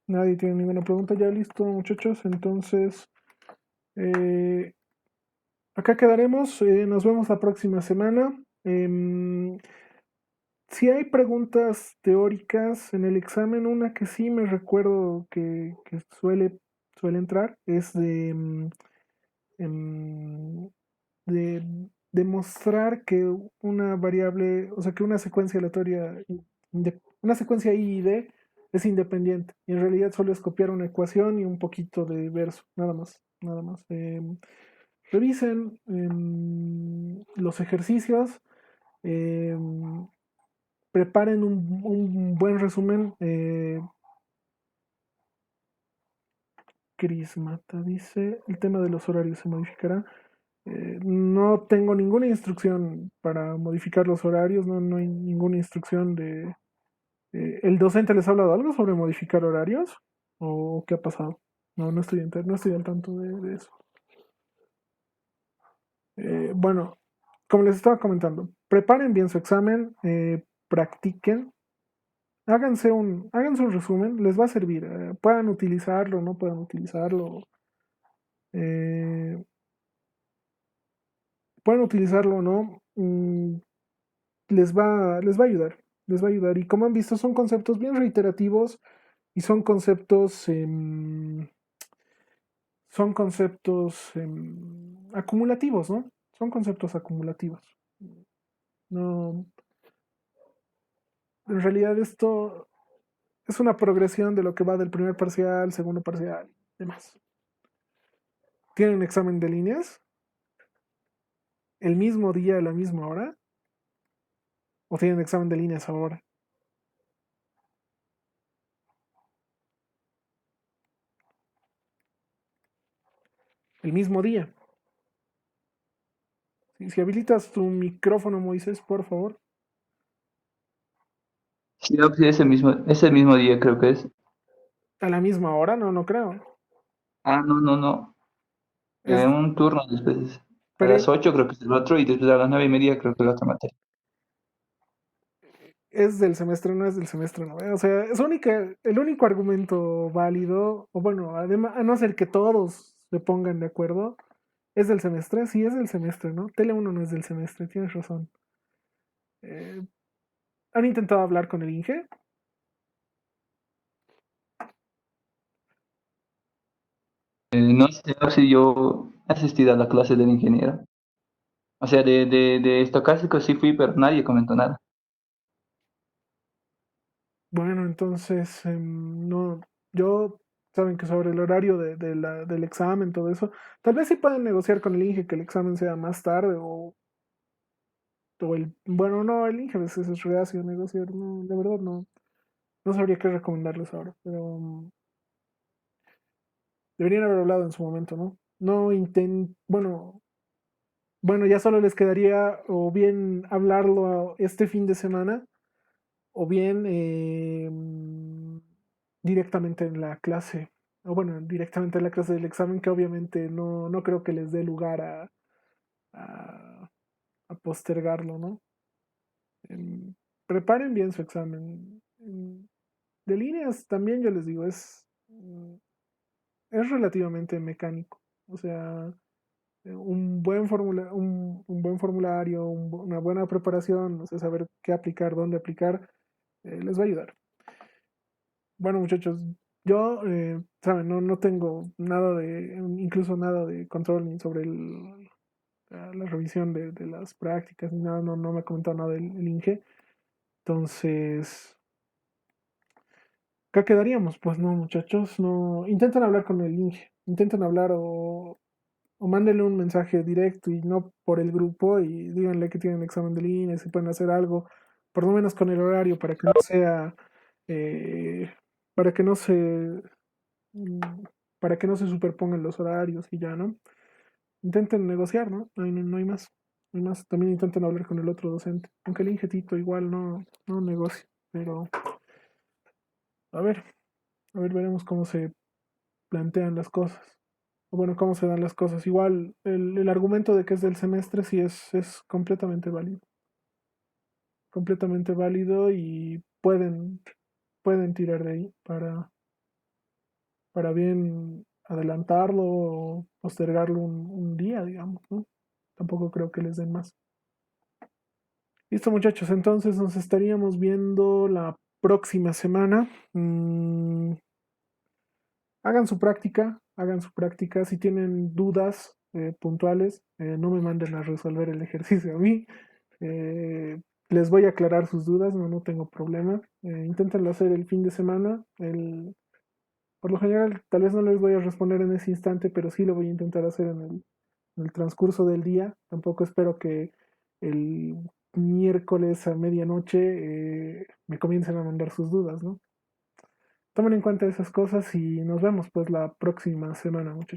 A: Nadie tiene ninguna pregunta. Ya listo, muchachos. Entonces, eh, acá quedaremos. Nos vemos la próxima semana. Si hay preguntas teóricas en el examen, una que sí me recuerdo que suele entrar es em, de demostrar que una variable, o sea, que una secuencia aleatoria, una secuencia I y D es independiente. Y en realidad solo es copiar una ecuación y un poquito de verso, nada más, nada más. Revisen los ejercicios. em, Preparen un buen resumen. Cris Mata dice, el tema de los horarios se modificará. No tengo ninguna instrucción para modificar los horarios, no hay ninguna instrucción de... ¿El docente les ha hablado algo sobre modificar horarios? ¿O qué ha pasado? No estoy al tanto de eso. Bueno, como les estaba comentando, preparen bien su examen, practiquen, háganse un resumen, les va a servir. Puedan utilizarlo, no puedan utilizarlo. eh, Pueden utilizarlo o no. Les va a ayudar. Les va a ayudar. Y como han visto, son conceptos bien reiterativos y son conceptos acumulativos, ¿no? Son conceptos acumulativos. No, en realidad esto es una progresión de lo que va del primer parcial, segundo parcial, demás. ¿Tienen examen de líneas el mismo día a la misma hora? ¿O tienen examen de líneas ahora? El mismo día. Si habilitas tu micrófono, Moisés, por favor.
B: Sí, sí, ese mismo día creo que es.
A: A la misma hora, no creo.
B: Ah, no, no, no.
A: Es,
B: Un turno después. A
A: pero
B: las 8 creo que es el otro y después a las 9:30 creo que es la otra materia.
A: es del semestre, no es del semestre, no. O sea, el único argumento válido, o bueno, además, a no ser que todos se pongan de acuerdo, es del semestre. Sí, es del semestre, ¿no? Tele 1 no es del semestre, tienes razón. Eh, ¿Han intentado hablar con el Inge?
B: No sé si yo he asistido a la clase del ingeniero.
E: O sea, de estocástico sí fui, pero nadie comentó nada.
A: Bueno, entonces, no, yo, saben que sobre el horario del examen, todo eso, tal vez sí pueden negociar con el INGE que el examen sea más tarde bueno, no, el INGE a veces es reacio a negociar, no, la verdad no, no sabría qué recomendarles ahora, pero deberían haber hablado en su momento, ¿no? No bueno, ya solo les quedaría o bien hablarlo este fin de semana o bien directamente en la clase, o bueno, directamente en la clase del examen, que obviamente no creo que les dé lugar a, a postergarlo, ¿no? Em, Preparen bien su examen. De líneas también yo les digo, es relativamente mecánico. O sea, un buen formulario, una buena preparación, o sea, saber qué aplicar, dónde aplicar, les va a ayudar. Bueno, muchachos, yo, saben, no tengo nada incluso nada de control ni sobre la revisión de las prácticas ni nada, no me ha comentado nada el INGE. Entonces, ¿qué quedaríamos? Pues no, muchachos, no. Intenten hablar con el INGE, intenten hablar o mándenle un mensaje directo y no por el grupo y díganle que tienen examen de línea, si pueden hacer algo, por lo menos con el horario, para que no sea, eh, para que no se, mm, para que no se superpongan los horarios y ya, ¿no? Intenten negociar, ¿no? No hay más. No hay más. También intenten hablar con el otro docente, aunque el ingetito igual no negocia, pero a ver, veremos cómo se plantean las cosas. O bueno, cómo se dan las cosas. Igual, el argumento de que es del semestre sí es completamente válido y pueden tirar de ahí para bien adelantarlo o postergarlo un día, digamos, ¿no? Tampoco creo que les den más. Listo, muchachos, entonces nos estaríamos viendo la próxima semana. Hagan su práctica. Si tienen dudas puntuales, no me manden a resolver el ejercicio a mí. Eh, Les voy a aclarar sus dudas, no tengo problema. Inténtenlo hacer el fin de semana. Por lo general, tal vez no les voy a responder en ese instante, pero sí lo voy a intentar hacer en el transcurso del día. Tampoco espero que el miércoles a medianoche me comiencen a mandar sus dudas, ¿no? Tomen en cuenta esas cosas y nos vemos pues la próxima semana, muchachos.